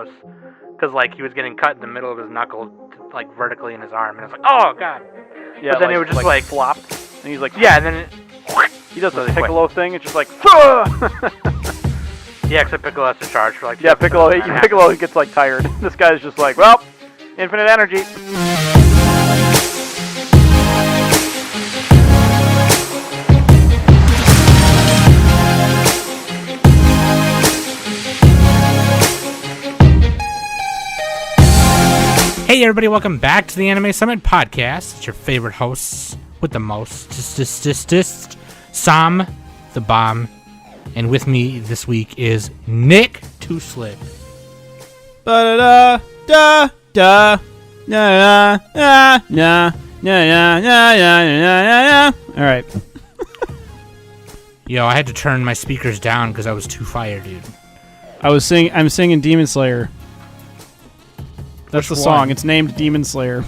close. Because, like, he was getting cut in the middle of his knuckle, like, vertically in his arm. And it's like, oh, God. Yeah, but then it would just, like flopped. And he's like, yeah, and then it... He does the really Piccolo thing. It's just like, yeah, except Piccolo has to charge for, like... yeah, Piccolo gets, like, tired. This guy's just like, well, infinite energy. Hey everybody, welcome back to the Anime Summit Podcast. It's your favorite hosts with the most, Sam, the bomb, and with me this week is Nick Too Slick. Da da da da da da da. All right. Yo, I had to turn my speakers down because I was too fired, dude. I'm singing Demon Slayer. That's Which the song. one? It's named Demon Slayer.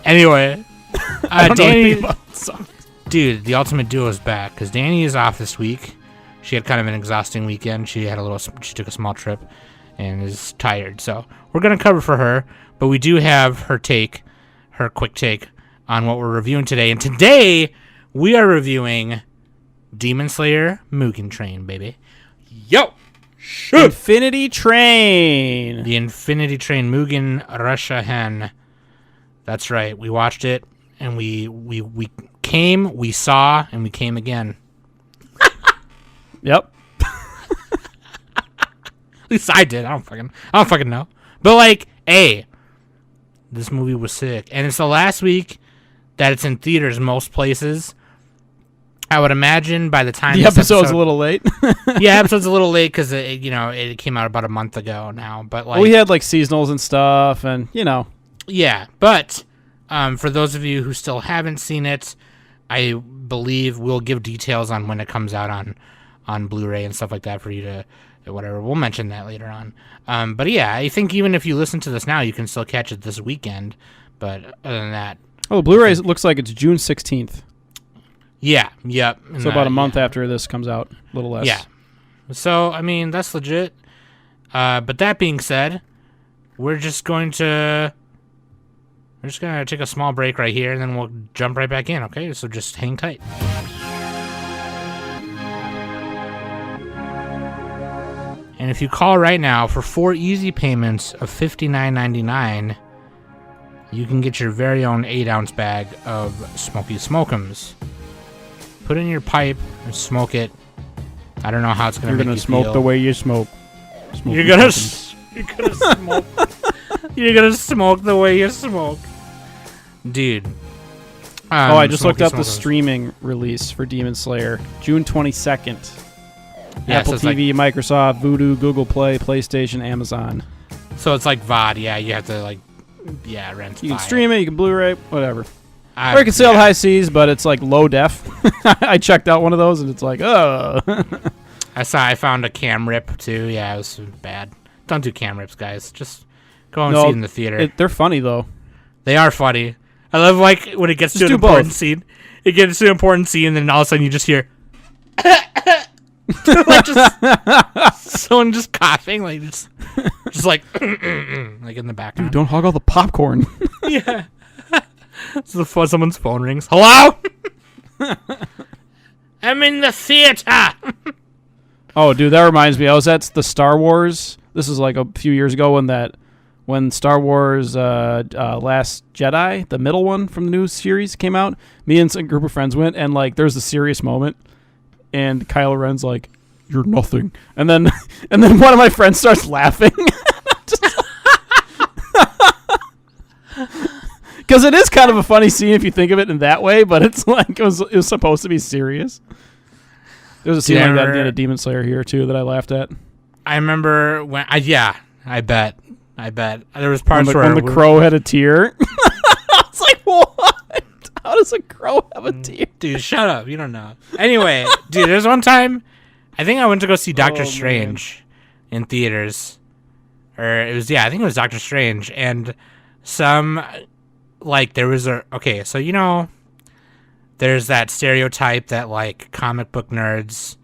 Anyway, I don't know Danny, anything about the song. dude, the Ultimate Duo is back because Danny is off this week. She had kind of an exhausting weekend. She took a small trip and is tired. So we're gonna cover for her, but we do have her quick take on what we're reviewing today. And today we are reviewing Demon Slayer Mugen Train, baby. Yo. Infinity Train. The Infinity Train, Mugen Ressha-hen. That's right. We watched it, and we came, we saw, and we came again. Yep. At least I did. I don't fucking know. But like, hey, this movie was sick, and it's the last week that it's in theaters most places. I would imagine by the time the episode's a little late. yeah, episode's a little late because it came out about a month ago now. But like, we had like seasonals and stuff, and yeah. But for those of you who still haven't seen it, I believe we'll give details on when it comes out on Blu-ray and stuff like that for you to whatever. We'll mention that later on. But yeah, I think even if you listen to this now, you can still catch it this weekend. But other than that, oh, Blu-ray looks like it's June 16th. Yeah, yep. So about a month after this comes out, a little less. Yeah. So, I mean, that's legit. But that being said, we're just going to take a small break right here, and then we'll jump right back in, okay? So just hang tight. And if you call right now for 4 easy payments of $59.99, you can get your very own 8-ounce bag of Smoky Smok'ems. Put it in your pipe and smoke it. I don't know how it's going to make you feel. You're going to smoke the way you smoke. You're going to smoke. You're going to smoke the way you smoke. Dude. I just looked up the streaming release for Demon Slayer. June 22nd. Yeah, Apple TV, Microsoft, Vudu, Google Play, PlayStation, Amazon. So it's like VOD. Yeah, you have to rent. You can stream it, you can Blu-ray, whatever. Or you can see sail high seas, but it's like low def. I checked out one of those, and it's like, oh. I found a cam rip too. Yeah, it was bad. Don't do cam rips, guys. Just go and see it in the theater. They're funny though. They are funny. I love like when it gets to an important scene. It gets to an important scene, and then all of a sudden you just hear, like just someone just coughing, like just like like in the background. Dude, don't hog all the popcorn. Yeah. So someone's phone rings. Hello? I'm in the theater. Oh, dude, that reminds me. I was at the Star Wars. This is like a few years ago when Star Wars Last Jedi, the middle one from the new series, came out. Me and a group of friends went, and like there's a serious moment, and Kylo Ren's like, "You're nothing," and then one of my friends starts laughing. Because it is kind of a funny scene if you think of it in that way, but it's like it was supposed to be serious. There was a scene like that at the end of Demon Slayer here too that I laughed at. I remember when I bet there was parts when the crow had a tear. I was like, what? How does a crow have a tear? Dude, shut up! You don't know. Anyway, dude, there's one time I think I went to go see Doctor Strange in theaters, or I think it was Doctor Strange, and there was there's that stereotype that like comic book nerds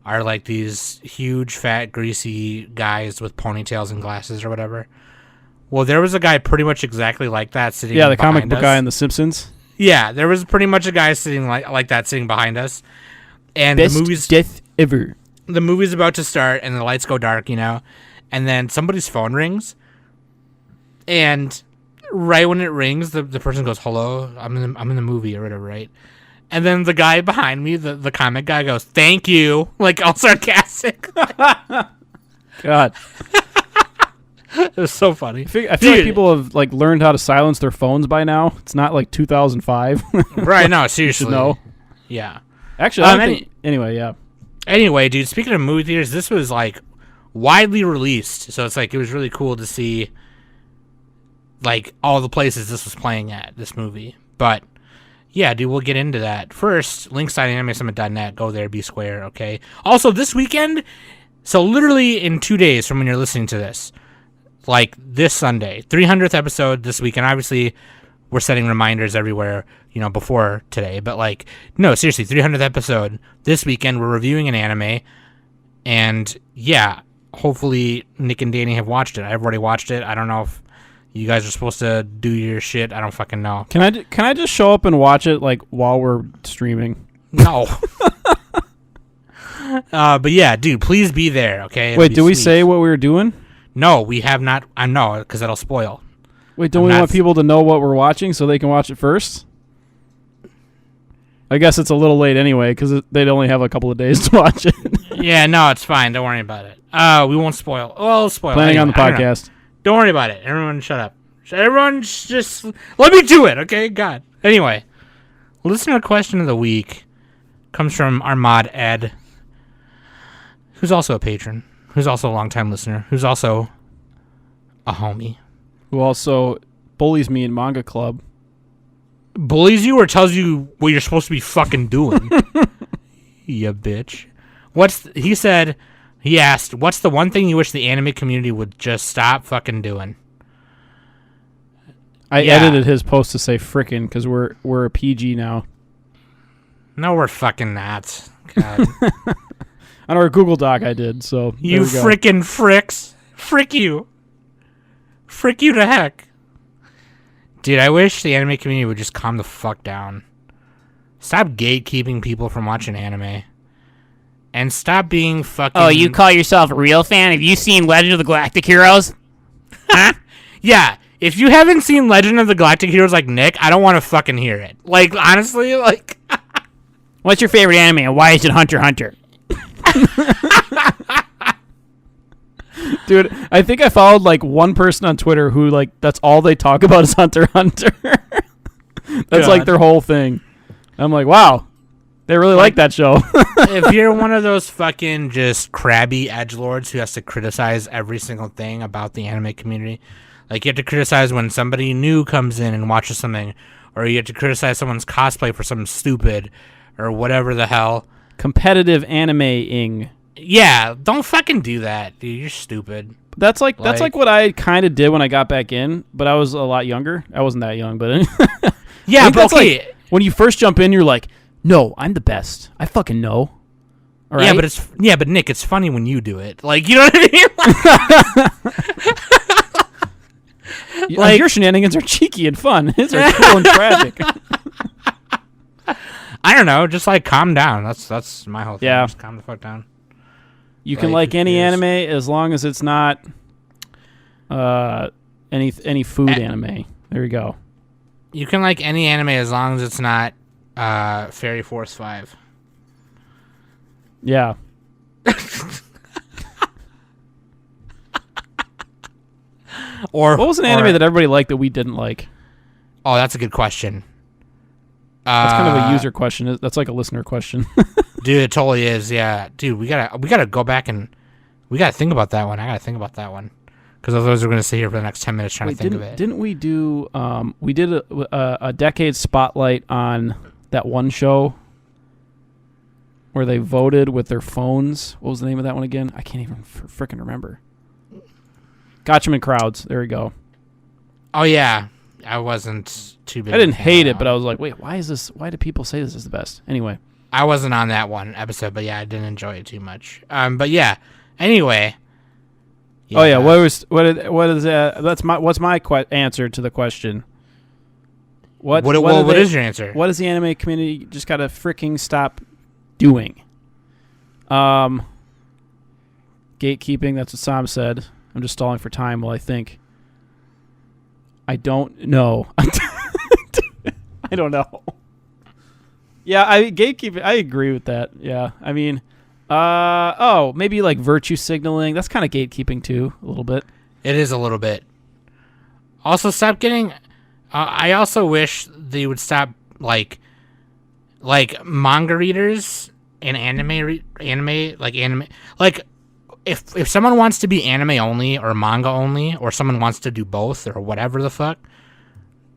are like these huge, fat, greasy guys with ponytails and glasses or whatever. Well, there was a guy pretty much exactly like that sitting. Yeah, the comic behind book us. guy in The Simpsons. Yeah, there was pretty much a guy sitting like that sitting behind us, and Best the movie's death ever. The movie's about to start, and the lights go dark, and then somebody's phone rings, and right when it rings, the person goes, "Hello, I'm in the movie," or whatever, right? And then the guy behind me, the comic guy, goes, "Thank you," like all sarcastic. God. It was so funny. I feel like people have like learned how to silence their phones by now. It's not like 2005. Right? No, seriously. No. Yeah. Actually, I don't think, anyway, yeah. Anyway, dude. Speaking of movie theaters, this was like widely released, so it's like it was really cool to see like all the places this was playing at this movie. But yeah, dude, we'll get into that. First, links.animesummit.net. Go there, be square, okay? Also, this weekend, so literally in 2 days from when you're listening to this, like this Sunday, 300th episode this weekend. Obviously, we're setting reminders everywhere, before today. But like, no, seriously, 300th episode this weekend. We're reviewing an anime, and yeah, hopefully Nick and Danny have watched it. I've already watched it. I don't know if you guys are supposed to do your shit. I don't fucking know. Can I just show up and watch it like while we're streaming? No. But yeah, dude, please be there, okay? Wait, did we say what we were doing? No, we have not. I know, because that'll spoil. Wait, don't we want people to know what we're watching so they can watch it first? I guess it's a little late anyway, because they'd only have a couple of days to watch it. Yeah, no, it's fine. Don't worry about it. We won't spoil. Well, spoil. Planning anyway, on the podcast. Don't worry about it. Everyone shut up. Everyone just let me do it, okay? God. Anyway, listener question of the week comes from our mod Ed, who's also a patron, who's also a longtime listener, who's also a homie. Who also bullies me in manga club. Bullies you or tells you what you're supposed to be fucking doing. You bitch. He asked, what's the one thing you wish the anime community would just stop fucking doing? I edited his post to say frickin' because we're a PG now. No, we're fucking not. God. On our Google Doc I did, so you frickin' fricks. Frick you. Frick you to heck. Dude, I wish the anime community would just calm the fuck down. Stop gatekeeping people from watching anime. And stop being fucking... Oh, you call yourself a real fan? Have you seen Legend of the Galactic Heroes? Huh? Yeah. If you haven't seen Legend of the Galactic Heroes like Nick, I don't want to fucking hear it. Like, honestly, like... What's your favorite anime and why is it Hunter x Hunter? Dude, I think I followed like one person on Twitter who like that's all they talk about is Hunter x Hunter. That's like their whole thing. I'm like, wow, they really like that show. If you're one of those fucking just crabby edgelords who has to criticize every single thing about the anime community, like you have to criticize when somebody new comes in and watches something, or you have to criticize someone's cosplay for something stupid, or whatever the hell. Competitive anime-ing. Yeah, don't fucking do that, dude. You're stupid. That's like what I kind of did when I got back in, but I was a lot younger. I wasn't that young, but yeah, but okay. Like, when you first jump in, you're like, "No, I'm the best. I fucking know." All right? But Nick, it's funny when you do it. Like, you know what I mean? Like your shenanigans are cheeky and fun. His are cool and tragic. I don't know. Just like calm down. That's my whole thing. Yeah. Just calm the fuck down. You can like any anime as long as it's not any food anime. There you go. You can like any anime as long as it's not Fairy Force 5. Yeah. Or what was an anime that everybody liked that we didn't like? Oh, that's a good question. That's kind of a user question. That's like a listener question. Dude, it totally is. Yeah, dude, we gotta go back and we gotta think about that one. I gotta think about that one because otherwise we're gonna sit here for the next 10 minutes trying to think of it. Didn't we do? We did a decade spotlight on that one show where they voted with their phones. What was the name of that one again? I can't even frickin' remember. Gotchaman Crowds. There we go. Oh yeah, I wasn't too big. I didn't hate it, but I was like, wait, why do people say this is the best? Anyway. I wasn't on that one episode, but yeah, I didn't enjoy it too much. But yeah. Anyway. Yeah. Oh yeah, what is that? What's my answer to the question? What is your answer? What does the anime community just gotta freaking stop doing? Gatekeeping. That's what Sam said. I'm just stalling for time while I think. I don't know. I don't know. Yeah, gatekeeping. I agree with that. Yeah, I mean, maybe like virtue signaling. That's kind of gatekeeping too, a little bit. It is a little bit. Also, stop getting. I also wish they would stop like manga readers and anime. If someone wants to be anime only or manga only, or someone wants to do both or whatever the fuck,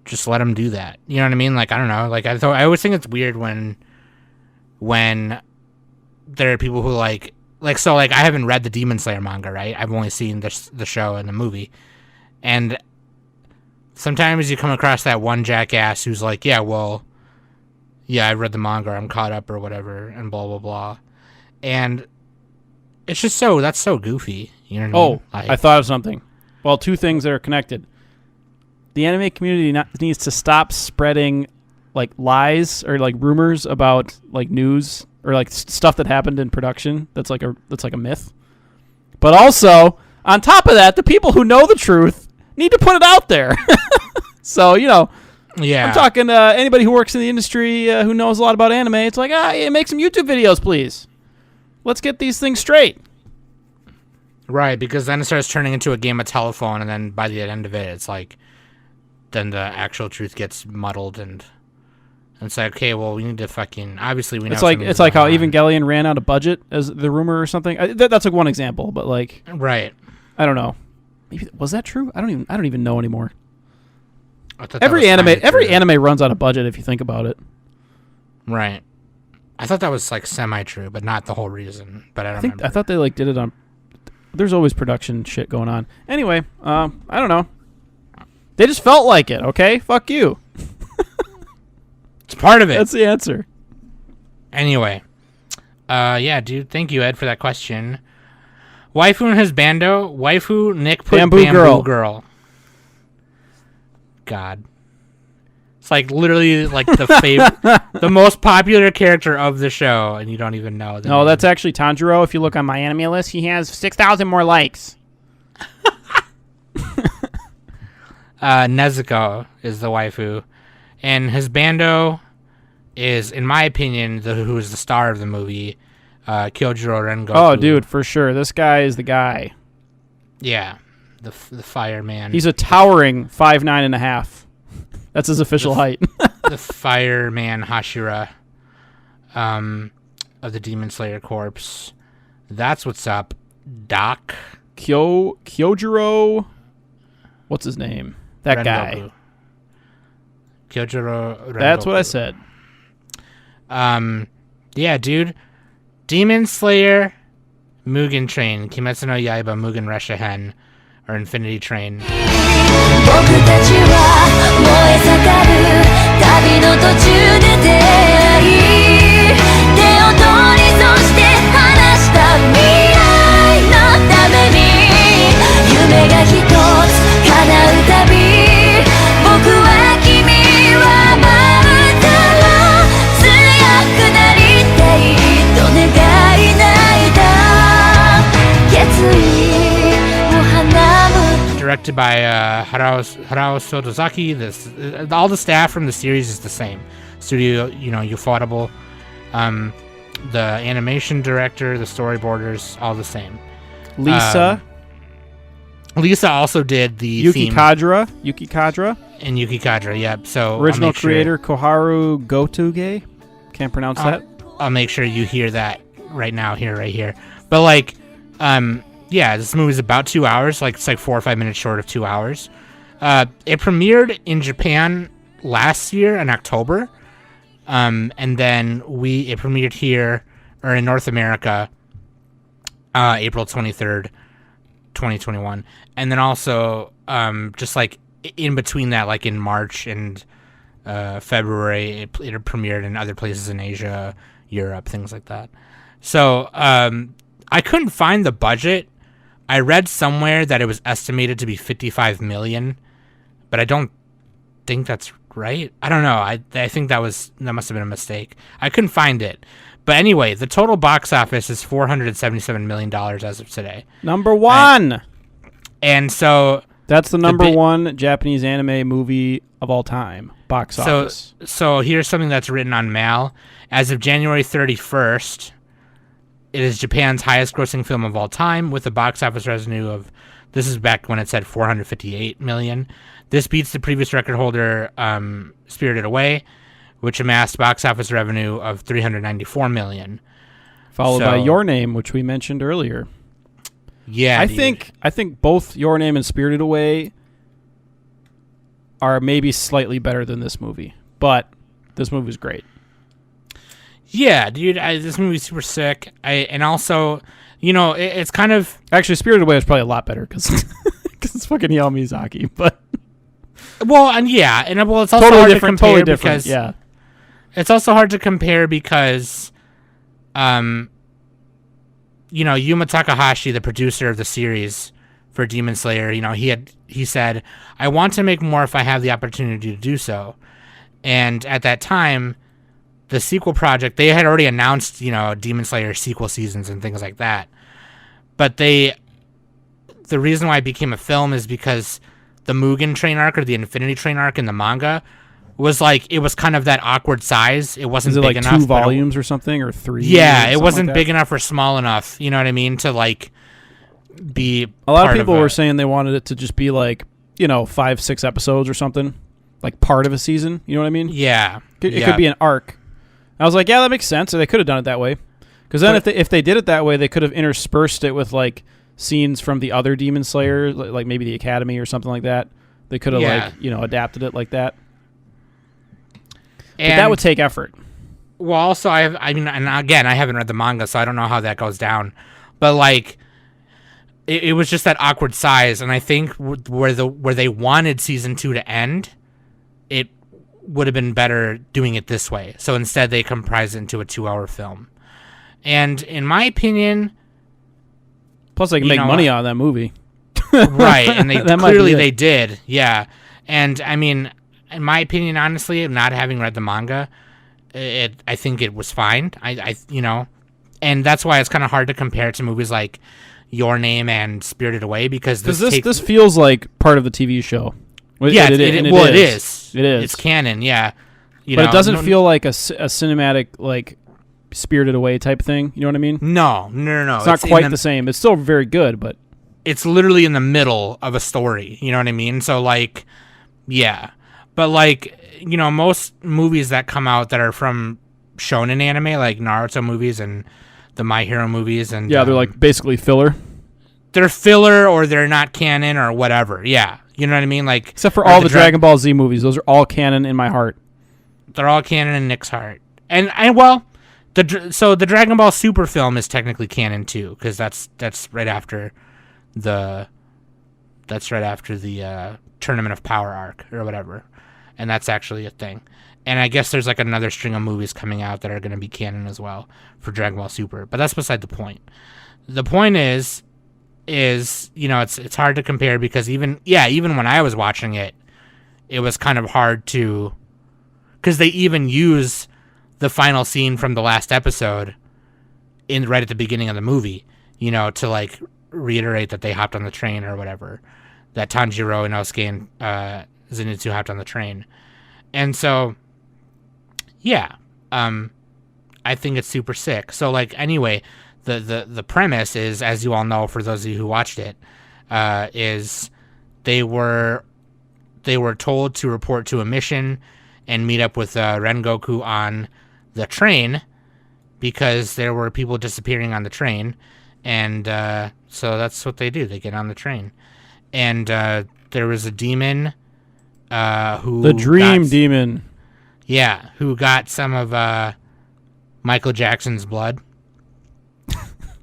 just let them do that. You know what I mean? Like, I don't know. Like, I always think it's weird when there are people who I haven't read the Demon Slayer manga, right? I've only seen the show and the movie, and sometimes you come across that one jackass who's like, I read the manga, I'm caught up or whatever, and blah blah blah, and it's just that's so goofy. You know what I mean? I thought of something. Well, two things that are connected. The anime community needs to stop spreading like lies or like rumors about like news or like stuff that happened in production that's like a myth. But also, on top of that, the people who know the truth need to put it out there. So, I'm talking to anybody who works in the industry who knows a lot about anime. It's like, make some YouTube videos, please. Let's get these things straight. Right, because then it starts turning into a game of telephone, and then by the end of it, it's like, then the actual truth gets muddled, and it's like, okay, well, we need to fucking, obviously we know. It's like how Evangelion ran out of budget as the rumor or something. That's like one example, but like, right. I don't know. Maybe, was that true? I don't even know anymore. Every anime runs out of budget if you think about it. Right. I thought that was like semi-true, but not the whole reason. But I remember. I thought they like did it on. There's always production shit going on. Anyway, I don't know. They just felt like it. Okay, fuck you. It's part of it. That's the answer. Anyway, yeah, dude. Thank you, Ed, for that question. Waifu and Husbando. Waifu Nick put Bamboo Girl. God. It's like literally like the most popular character of the show, and you don't even know. No, that's actually Tanjiro. If you look on my anime list, he has 6,000 more likes. Nezuko is the waifu, and Husbando is, in my opinion, who is the star of the movie, Kyojuro Rengoku. Oh, dude, for sure. This guy is the guy. Yeah, the fireman. He's a towering 5'9.5". That's his official height. The fireman Hashira of the Demon Slayer Corps. That's what's up, Doc. Kyojuro. What's his name? That Rengoku. guy. Kyojuro Rengoku. That's what I said. Yeah, dude. Demon Slayer, Mugen Train, Kimetsu no Yaiba, Mugen Ressha-hen, or Infinity Train. 僕たちは燃え盛る旅の途中で出会い手を取りそして話した未来のために夢が一つ叶うたび僕は君はまたら強くなりたいと願い泣いた決意を放む Directed by Harao Sotozaki. All the staff from the series is the same. Studio, Ufotable. The animation director, the storyboarders, all the same. Lisa also did the Yuki theme. Yuki Kadra. And Yuki Kadra, yep. So original creator Koharu Gotoge. Can't pronounce that. I'll make sure you hear that right now, right here. But like, yeah, this movie is about 2 hours. Like, it's like 4 or 5 minutes short of 2 hours. It premiered in Japan last year in October, and then it premiered here or in North America, April 23rd, 2021, and then also just like in between that, like in March and February, it premiered in other places in Asia, Europe, things like that. So I couldn't find the budget. I read somewhere that it was estimated to be 55 million, but I don't think that's right. I don't know. I think that must have been a mistake. I couldn't find it. But anyway, the total box office is $477 million as of today. Number one. And so that's the number one Japanese anime movie of all time. Box office. So here's something that's written on Mal. As of January 31st, it is Japan's highest grossing film of all time with a box office revenue of, this is back when it said 458 million. This beats the previous record holder, Spirited Away, which amassed box office revenue of 394 million. Followed by Your Name, which we mentioned earlier. Yeah, I think both Your Name and Spirited Away are maybe slightly better than this movie, but this movie's great. Yeah, dude, this movie's super sick. And also, it's kind of... Actually, Spirited Away is probably a lot better because it's fucking Hayao Miyazaki, but... Well, and yeah, and well, it's also totally hard different, to compare totally different, because... Yeah. It's also hard to compare because, Yuma Takahashi, the producer of the series for Demon Slayer, he said, I want to make more if I have the opportunity to do so. And at that time, the sequel project, they had already announced, Demon Slayer sequel seasons and things like that. But the reason why it became a film is because the Mugen Train arc or the Infinity Train arc in the manga was it was kind of that awkward size. It wasn't big enough. Is it 2 volumes or something, or 3? Yeah, it wasn't big enough or small enough. You know what I mean? To be. A lot of people were saying they wanted it to just be 5-6 episodes or something, like part of a season. You know what I mean? Yeah. It could be an arc. I was like, yeah, that makes sense. Or they could have done it that way. Because then if they did it that way, they could have interspersed it with scenes from the other Demon Slayer, like maybe the Academy or something like that. They could have adapted it like that. But that would take effort. Well, also and again, I haven't read the manga, so I don't know how that goes down. But it was just that awkward size, and I think where they wanted season 2 to end, it would have been better doing it this way. So instead, they comprise it into a 2-hour film. And in my opinion, plus they can make money out of that movie, right? And they clearly they did, yeah. And I mean, in my opinion, honestly, not having read the manga, I think it was fine. And that's why it's kind of hard to compare it to movies like Your Name and Spirited Away because this feels like part of the TV show. Yeah, it is. It is. It's canon, yeah. But it doesn't feel like a cinematic Spirited Away type thing. You know what I mean? No. It's not quite the same. It's still very good, but it's literally in the middle of a story. You know what I mean? So yeah. But most movies that come out that are from shonen anime, like Naruto movies and the My Hero movies, and yeah, they're basically filler. They're filler or they're not canon or whatever. Yeah, you know what I mean. Except for all the Dragon Ball Z movies, those are all canon in my heart. They're all canon in Nick's heart, and well, the Dragon Ball Super film is technically canon too, because that's right after the Tournament of Power arc or whatever. And that's actually a thing. And I guess there's another string of movies coming out that are going to be canon as well for Dragon Ball Super. But that's beside the point. The point is it's hard to compare because even when I was watching it, it was kind of hard to, because they even use the final scene from the last episode right at the beginning of the movie, to reiterate that they hopped on the train or whatever, that Tanjiro, Inosuke, and Zenitsu hopped on the train. And so, yeah, I think it's super sick. So, anyway, the premise is, as you all know, for those of you who watched it, is they were told to report to a mission and meet up with Rengoku on the train because there were people disappearing on the train. And so that's what they do. They get on the train. And there was a demon... the Dream Demon. Yeah, who got some of Michael Jackson's blood.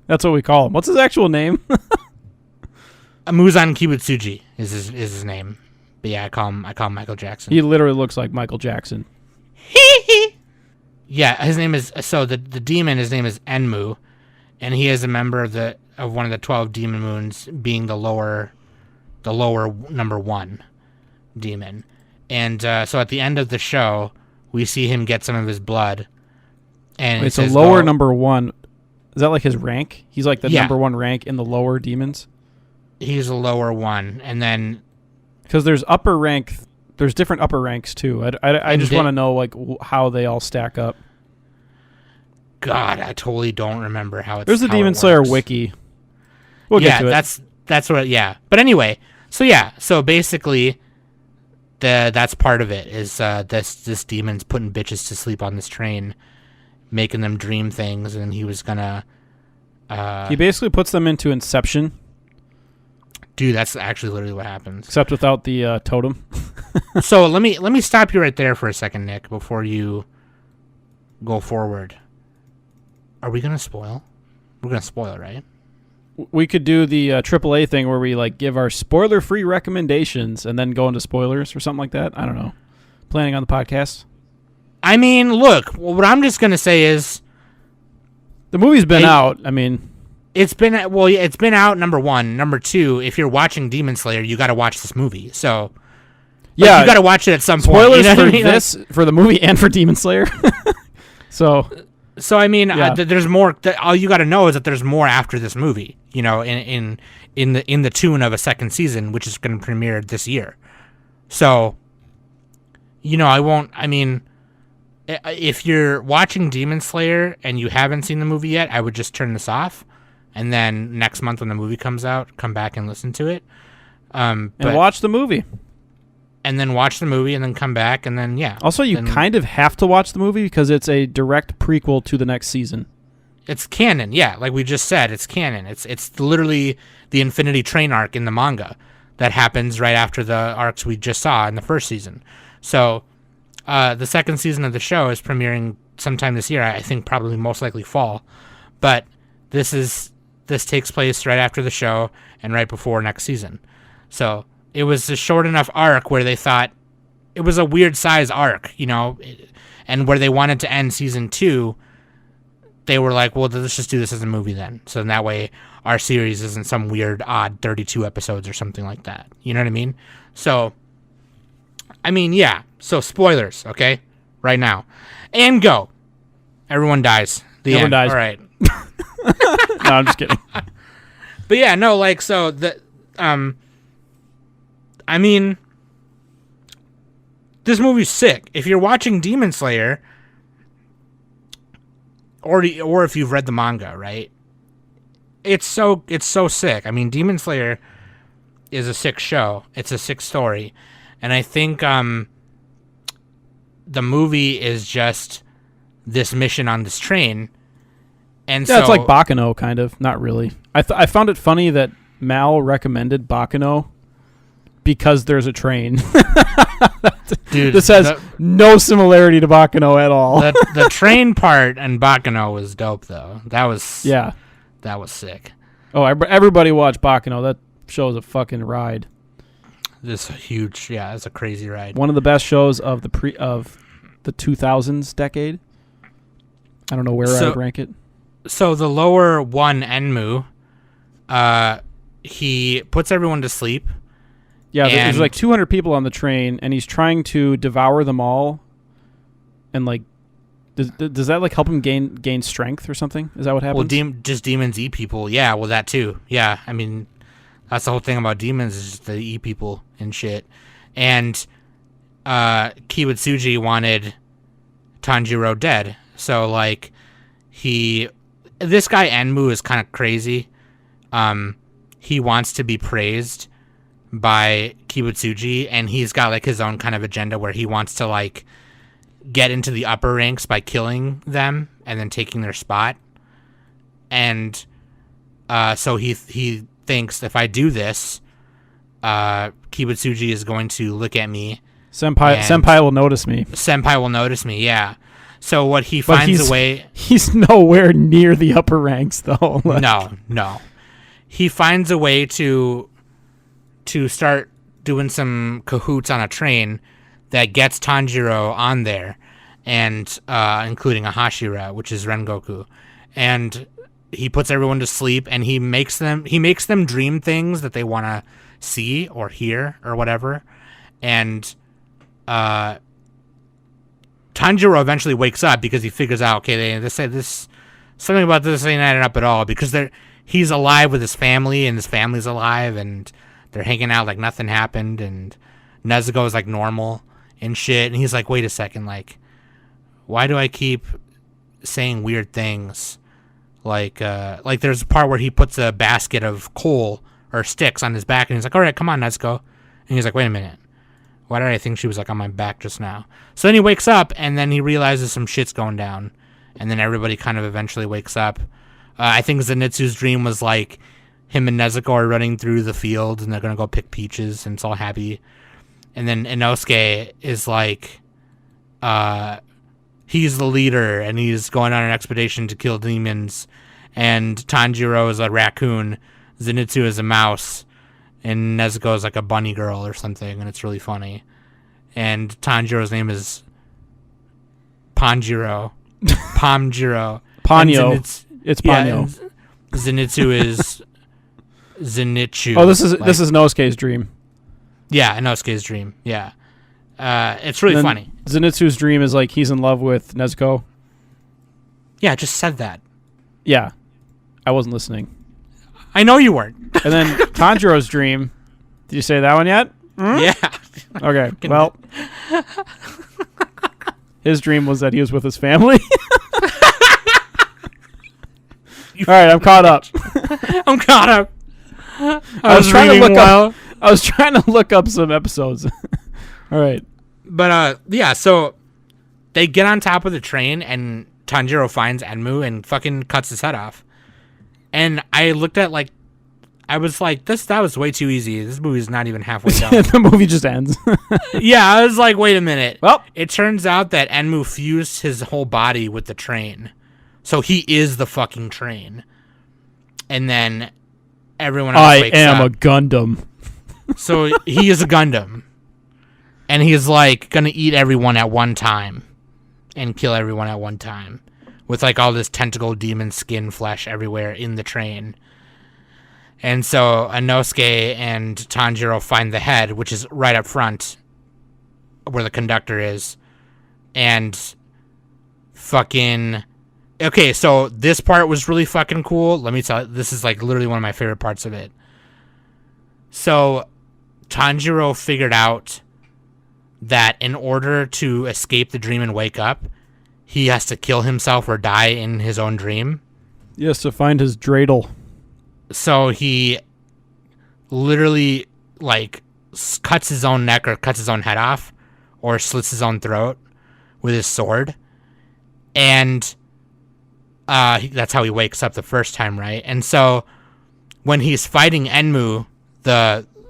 That's what we call him. What's his actual name? Muzan Kibutsuji is his name. But yeah, I call him Michael Jackson. He literally looks like Michael Jackson. Yeah, his name is the demon. His name is Enmu, and he is a member of one of the 12 demon moons, being the lower number 1 demon. And so at the end of the show, we see him get some of his blood. And it's a lower number 1. Is that like his rank? He's like the number 1 rank in the lower demons? He's a lower 1. And then... Because there's upper rank... There's different upper ranks, too. I just want to know like how they all stack up. God, I totally don't remember how it's... There's the Demon Slayer wiki. We'll get to it. That's what... Yeah. But anyway, so basically... That's part of it, is this demon's putting bitches to sleep on this train, making them dream things, and he was gonna... he basically puts them into Inception. Dude, that's actually literally what happens. Except without the totem. So let me stop you right there for a second, Nick, before you go forward. Are we gonna spoil? We're gonna spoil, right? We could do the AAA thing where we like give our spoiler-free recommendations and then go into spoilers or something like that. I don't know. Planning on the podcast? I mean, look, what I'm just gonna say is the movie's been out. I mean, it's been out. Number 1, number 2. If you're watching Demon Slayer, you got to watch this movie. So yeah, you got to watch it at some point. Spoilers for this, for the movie, and for Demon Slayer. So I mean, there's more. All you got to know is that there's more after this movie. You know, in the tune of a second season, which is going to premiere this year. So, you know, I mean, if you're watching Demon Slayer and you haven't seen the movie yet, I would just turn this off, and then next month when the movie comes out, come back and listen to it. And watch the movie. And then watch the movie, and then come back, and then, yeah. Also, you kind of have to watch the movie because it's a direct prequel to the next season. It's canon, yeah. Like we just said, it's canon. It's literally the Infinity Train arc in the manga that happens right after the arcs we just saw in the first season. So, the second season of the show is premiering sometime this year. I think probably most likely fall. But this takes place right after the show and right before next season. So it was a short enough arc where they thought it was a weird size arc, you know, and where they wanted to end season 2, they were like, well, let's just do this as a movie then. So in that way, our series isn't some weird, odd 32 episodes or something like that. You know what I mean? So, I mean, yeah. So spoilers, okay? Right now. And go. Everyone dies. Everyone dies. All right. No, I'm just kidding. But yeah, no, like, so I mean, this movie's sick. If you're watching Demon Slayer, or if you've read the manga, right? It's so sick. I mean, Demon Slayer is a sick show. It's a sick story, and I think the movie is just this mission on this train. And yeah, it's like Baccano, kind of. Not really. I found it funny that Mal recommended Baccano because there's a train. Dude, this has no similarity to Baccano at all. The train part and Baccano was dope, though. That was sick. Oh, everybody watch Baccano. That show is a fucking ride. This huge, yeah, it's a crazy ride. One of the best shows of the 2000s decade. I don't know where I would rank it. So the lower 1, Enmu, he puts everyone to sleep. Yeah, there's like 200 people on the train, and he's trying to devour them all. And like, does that like help him gain strength or something? Is that what happens? Well, just demons eat people. Yeah, well, that too. Yeah, I mean, that's the whole thing about demons, is just they eat people and shit. And Kiwatsuji wanted Tanjiro dead, so like this guy Enmu is kind of crazy. He wants to be praised by Kiwatsuji, and he's got like his own kind of agenda where he wants to like get into the upper ranks by killing them and then taking their spot. And so he thinks, if I do this, Kiwatsuji is going to look at me. Senpai will notice me. Senpai will notice me, yeah. So what he finds a way... He's nowhere near the upper ranks, though. Like. No. He finds a way to start doing some cahoots on a train that gets Tanjiro on there. and including a Hashira, which is Rengoku, and he puts everyone to sleep, and he makes them dream things that they want to see or hear or whatever, and Tanjiro eventually wakes up because he figures out, okay, they say this something about this ain't adding up at all, because he's alive with his family and his family's alive and they're hanging out like nothing happened, and Nezuko is like normal and shit, and he's like, wait a second, like, why do I keep saying weird things? Like there's a part where he puts a basket of coal or sticks on his back, and he's like, all right, come on, Nezuko. And he's like, wait a minute. Why did I think she was like on my back just now? So then he wakes up, and then he realizes some shit's going down. And then everybody kind of eventually wakes up. I think Zenitsu's dream was like him and Nezuko are running through the field, and they're going to go pick peaches, and it's all happy. And then Inosuke is like, he's the leader, and he's going on an expedition to kill demons. And Tanjiro is a raccoon, Zenitsu is a mouse, and Nezuko is like a bunny girl or something, and it's really funny. And Tanjiro's name is Panjiro. Panjiro. Ponyo. It's Ponyo. Yeah, Zenitsu is Zenitsu. Oh, this is Nosuke's dream. Yeah, Inosuke's dream. Yeah. It's really funny. Zenitsu's dream is like he's in love with Nezuko. Yeah, I just said that. Yeah. I wasn't listening. I know you weren't. And then Tanjiro's dream. Did you say that one yet? Yeah. Okay. Well, his dream was that he was with his family. All right, I'm caught up. I'm caught up. I was trying to look up some episodes. All right. But yeah, so they get on top of the train, and Tanjiro finds Enmu and fucking cuts his head off. And I looked at I was like, that was way too easy. This movie's not even halfway done. The movie just ends. Yeah, I was like, wait a minute. Well, it turns out that Enmu fused his whole body with the train. So he is the fucking train. And then everyone else wakes up. I am a Gundam. So he is a Gundam. And he's like gonna eat everyone at one time. And kill everyone at one time. With like all this tentacle demon skin flesh everywhere in the train. And so Inosuke and Tanjiro find the head, which is right up front where the conductor is. And fucking... Okay, so this part was really fucking cool. Let me tell you, this is like literally one of my favorite parts of it. So Tanjiro figured out that in order to escape the dream and wake up, he has to kill himself or die in his own dream. He has to find his dreidel. So he literally like cuts his own neck or cuts his own head off or slits his own throat with his sword. And that's how he wakes up the first time, right? And so when he's fighting Enmu,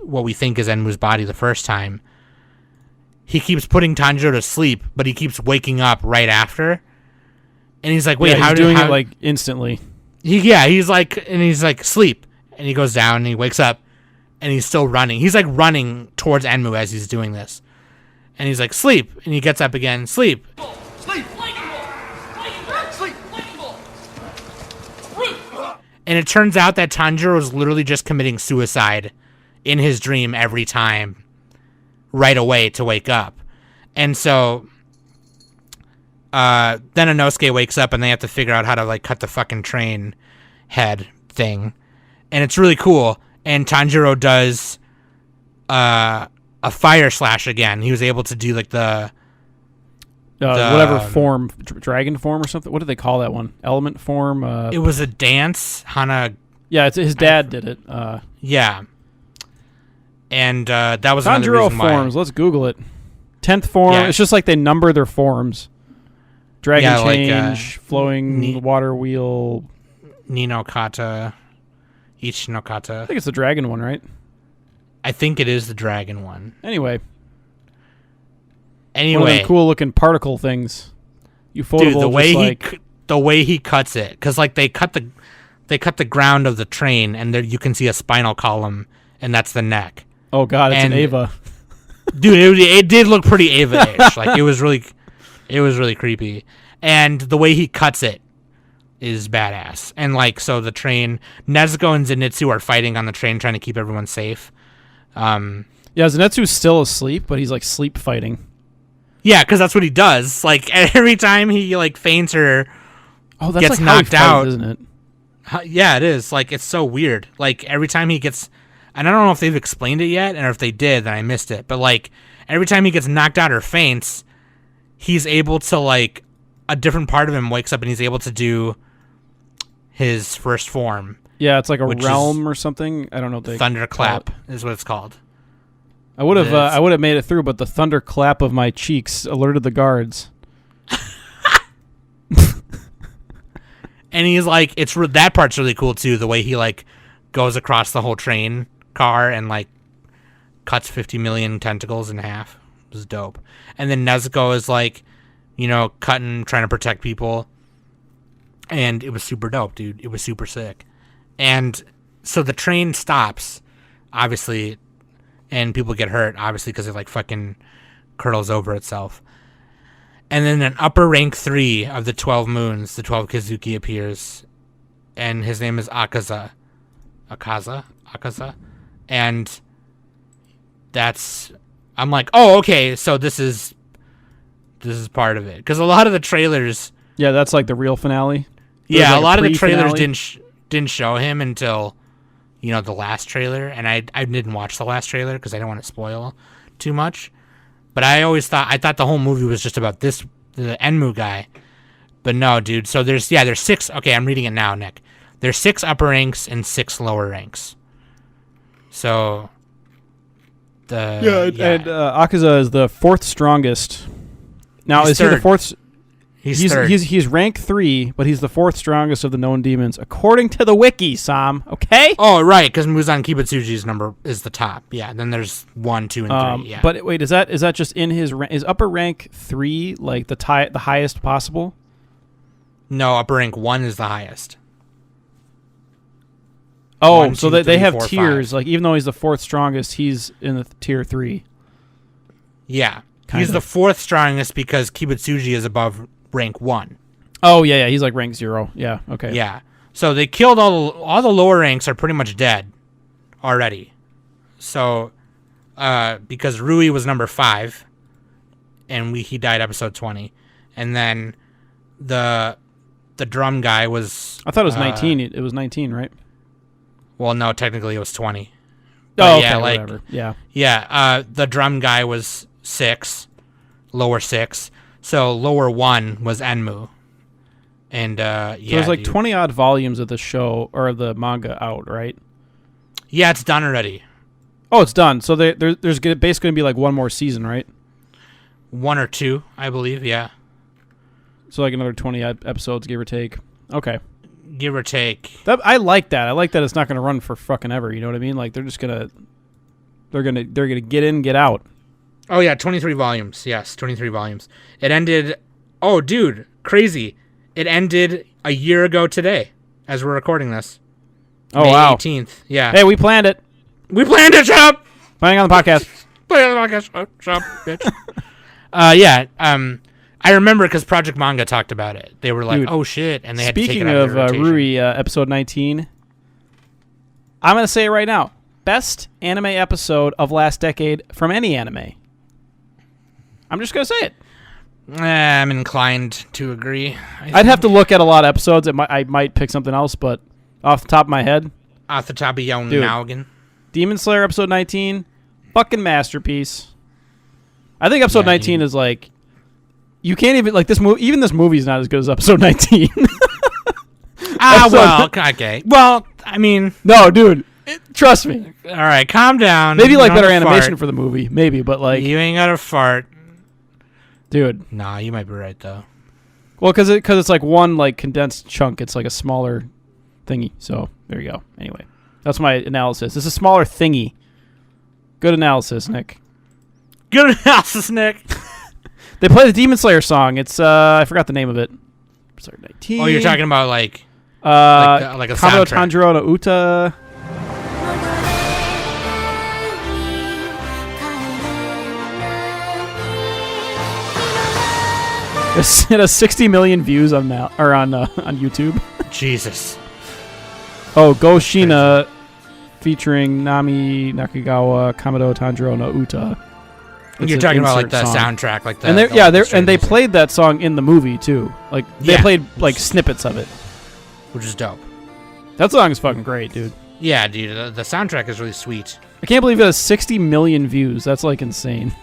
what we think is Enmu's body the first time, he keeps putting Tanjiro to sleep, but he keeps waking up right after. And he's like, wait, he's doing it like instantly. He's like, sleep. And he goes down and he wakes up and he's still running. He's like running towards Enmu as he's doing this. And he's like, sleep. And he gets up again, sleep. Sleep. And it turns out that Tanjiro is literally just committing suicide in his dream every time right away to wake up. And so then Inosuke wakes up and they have to figure out how to like cut the fucking train head thing. And it's really cool. And Tanjiro does a fire slash again. He was able to do like the whatever form, dragon form or something. What do they call that one? Element form? It was a dance. Hana. Yeah, his dad did it. Yeah. And that was Tanjiro another reason why. forms. Let's Google it. 10th form. Yeah. It's just like they number their forms. Dragon change, like, flowing water wheel. Nino Kata. Ichino Kata. I think it's the dragon one, right? I think it is the dragon one. Anyway. One of them cool looking particle things. Dude, the way he cuts it, because like they cut the ground of the train, and there you can see a spinal column, and that's the neck. Oh god, it's an Ava. Dude, it did look pretty Ava-ish. Like it was really, It was really creepy. And the way he cuts it is badass. And like, so the train, Nezuko and Zenitsu are fighting on the train trying to keep everyone safe. Yeah, Zenitsu's still asleep, but he's like sleep fighting. Yeah, because that's what he does. Like every time he like faints or that's gets like how he knocked out, fights, isn't it? Yeah, it is. Like it's so weird. Like every time he gets, and I don't know if they've explained it yet, and if they did, then I missed it. But like every time he gets knocked out or faints, he's able to like a different part of him wakes up and he's able to do his first form. Yeah, it's like a realm or something. I don't know. What they Thunderclap is what it's called. I would have made it through, but the thunderclap of my cheeks alerted the guards. And he's like, that part's really cool too. The way he like goes across the whole train car and like cuts 50 million tentacles in half. It was dope. And then Nezuko is like, you know, cutting, trying to protect people. And it was super dope, dude. It was super sick. And so the train stops, obviously, and people get hurt, obviously, because it like fucking curdles over itself. And then an upper rank 3 of the 12 moons, the 12 Kizuki, appears, and his name is Akaza. And that's, I'm like, oh, okay, so this is part of it. Because a lot of the trailers... Yeah, that's like the real finale. Yeah, like a lot of the trailers pre-finale. didn't show him until, you know, the last trailer, and I didn't watch the last trailer because I didn't want to spoil too much. But I thought the whole movie was just about the Enmu guy. But no, dude. So there's 6. Okay, I'm reading it now, Nick. There's 6 upper ranks and 6 lower ranks. So and Akaza is the 4th strongest. Now, He's is he third. the 4th? He's third. He's rank 3, but he's the 4th strongest of the known demons, according to the wiki, Sam. Okay. Oh, right, because Muzan Kibutsuji's number is the top. Yeah, then there's 1, 2, and 3. Yeah. But wait, is that just in his upper rank 3 like the highest possible? No, upper rank 1 is the highest. Oh, 1, so 2, 3, they have 4, tiers. 5. Like even though he's the 4th strongest, he's in the tier 3. Yeah, Kinda. he's the 4th strongest because Kibutsuji is above rank 1. Oh yeah, he's like rank 0. Yeah, okay. Yeah. So they killed all the lower ranks are pretty much dead already. So because Rui was number 5 and he died episode 20. And then the drum guy was I thought it was 19. It was 19, right? Well, no, technically it was 20. Oh, yeah, okay, like whatever. Yeah. Yeah, the drum guy was 6, lower 6. So lower 1 was Enmu. And So there's like 20 odd volumes of the show or the manga out, right? Yeah, it's done already. Oh, it's done. So there's basically going to be like one more season, right? 1 or 2, I believe, yeah. So like another 20 episodes, give or take. Okay. Give or take. I like that. I like that it's not going to run for fucking ever. You know what I mean? Like they're gonna get in, get out. Oh yeah, 23 volumes. Yes, 23 volumes. It ended. Oh, dude, crazy! It ended a year ago today, as we're recording this. Oh May wow. 18th. Yeah. Hey, we planned it. We planned it. Shut up. Playing on the podcast. Play on the podcast. Shut up, bitch. Yeah. I remember because Project Manga talked about it. They were like, Dude, "Oh shit!" and they had to take it Speaking out of of their rotation. Rui, episode 19, I'm gonna say it right now: best anime episode of last decade from any anime. I'm just gonna say it. I'm inclined to agree. I'd have to look at a lot of episodes. I might pick something else, but off the top of my head, off the top of your Dude. noggin. Demon Slayer episode 19, fucking masterpiece. I think episode 19 is like, you can't even like this movie. Even this movie's not as good as episode 19. Well, okay. Well, I mean, no, dude, trust me. all right, calm down. Maybe like You better don't animation fart. for the movie, maybe, but like, You ain't got to fart. dude. Nah, you might be right though. Well, because it's like one like condensed chunk. It's like a smaller thingy. So there you go. Anyway, that's my analysis. It's a smaller thingy. Good analysis, Nick. Good analysis, Nick. They play the Demon Slayer song. It's I forgot the name of it. Sorry, 19. Oh, you're talking about like a Kamado soundtrack. Tanjiro no Uta. It has 60 million views on YouTube. Jesus. Oh, Go Shina featuring Nami Nakagawa, Kamado Tanjiro no Uta. It's You're an talking about like insert the song. soundtrack, like the And the they played that song in the movie too. Like they played like snippets of it. which is dope. That song is fucking great, dude. Yeah, dude, the soundtrack is really sweet. I can't believe it has 60 million views. That's like insane.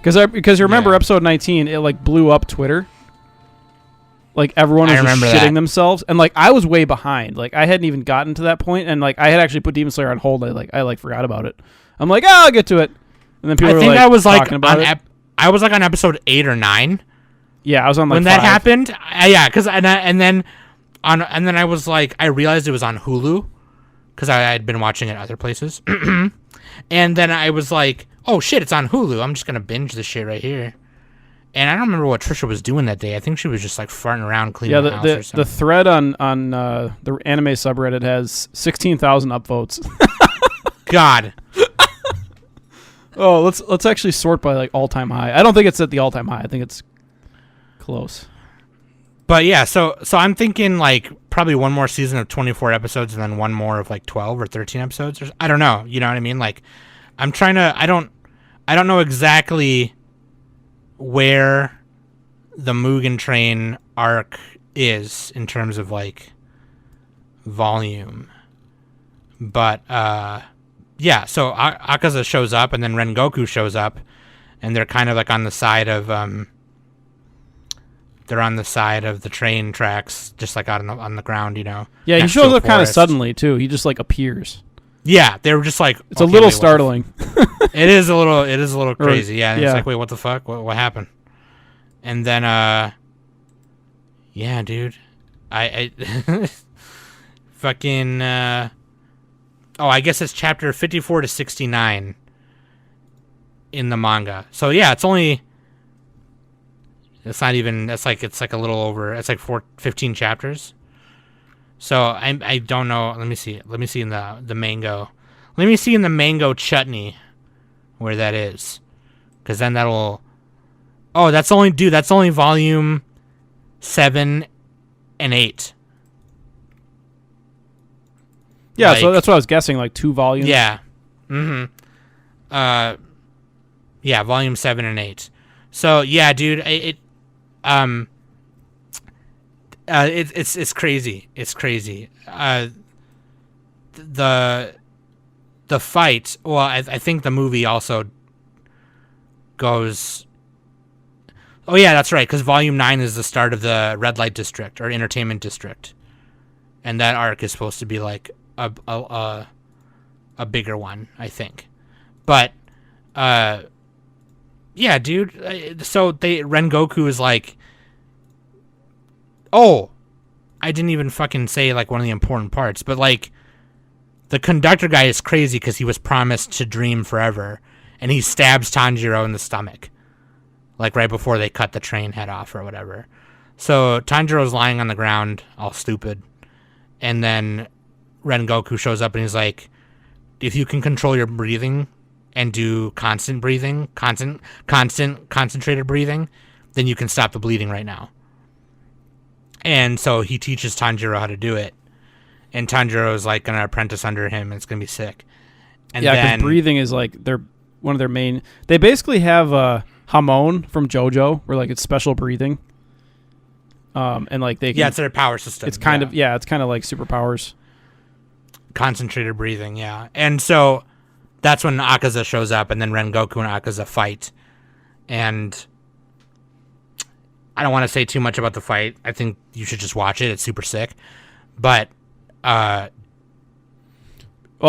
Because you remember episode 19, it like blew up Twitter. Like everyone was just shitting themselves, and like I was way behind. Like I hadn't even gotten to that point, and like I had actually put Demon Slayer on hold. I forgot about it. I'm like, I'll get to it, and then people were like, I was like talking about it. I was like on episode 8 or 9. Yeah, I was on like when 5. that happened. And then I was like, I realized it was on Hulu because I had been watching it other places, and then I was like, oh shit, it's on Hulu. I'm just gonna binge this shit right here. And I don't remember what Trisha was doing that day. I think she was just like farting around cleaning the house or something. The thread on the anime subreddit has 16,000 upvotes. God. Oh, let's actually sort by like all time high. I don't think it's at the all time high. I think it's close. But yeah, so I'm thinking like probably one more season of 24 episodes and then one more of like 12 or 13 episodes. I don't know. You know what I mean? Like I'm trying to. I don't know exactly where the Mugen Train arc is in terms of like volume, but yeah. So Akaza shows up, and then Rengoku shows up, and they're kind of like on the side of they're on the side of the train tracks, just like out on the ground, you know. Yeah, he shows up kind of suddenly too. He just like appears. Yeah, they were just like it's a little startling. It is a little crazy. Yeah, and yeah. It's like, wait, what the fuck? What happened? And then yeah, dude. I fucking I guess it's chapter 54 to 69 in the manga. So yeah, it's not even it's like a little over. It's like 15 chapters. So I don't know. Let me see in the mango. Let me see in the mango chutney where that is, because then that'll. Oh, that's only volume 7 and 8. Yeah, so that's what I was guessing. Like 2 volumes. Yeah. Mm-hmm. Yeah, volume 7 and 8. So yeah, dude, it's crazy. It's crazy. The fight. Well, I think the movie also goes. Oh yeah, that's right. Because volume 9 is the start of the red light district or entertainment district, and that arc is supposed to be like a bigger one, I think. But yeah, dude. So Rengoku is like. Oh, I didn't even fucking say like one of the important parts, but like the conductor guy is crazy because he was promised to dream forever, and he stabs Tanjiro in the stomach, like right before they cut the train head off or whatever. So Tanjiro's lying on the ground, all stupid, and then Rengoku shows up and he's like, if you can control your breathing and do constant breathing, concentrated breathing, then you can stop the bleeding right now. And so he teaches Tanjiro how to do it. And Tanjiro is like going to apprentice under him, and it's going to be sick. And yeah, because breathing is like one of their main. They basically have Hamon from JoJo, where like it's special breathing. And like they can, it's their power system. It's kind of like superpowers. Concentrated breathing, yeah. And so that's when Akaza shows up, and then Rengoku and Akaza fight. And I don't want to say too much about the fight. I think you should just watch it. It's super sick. But well,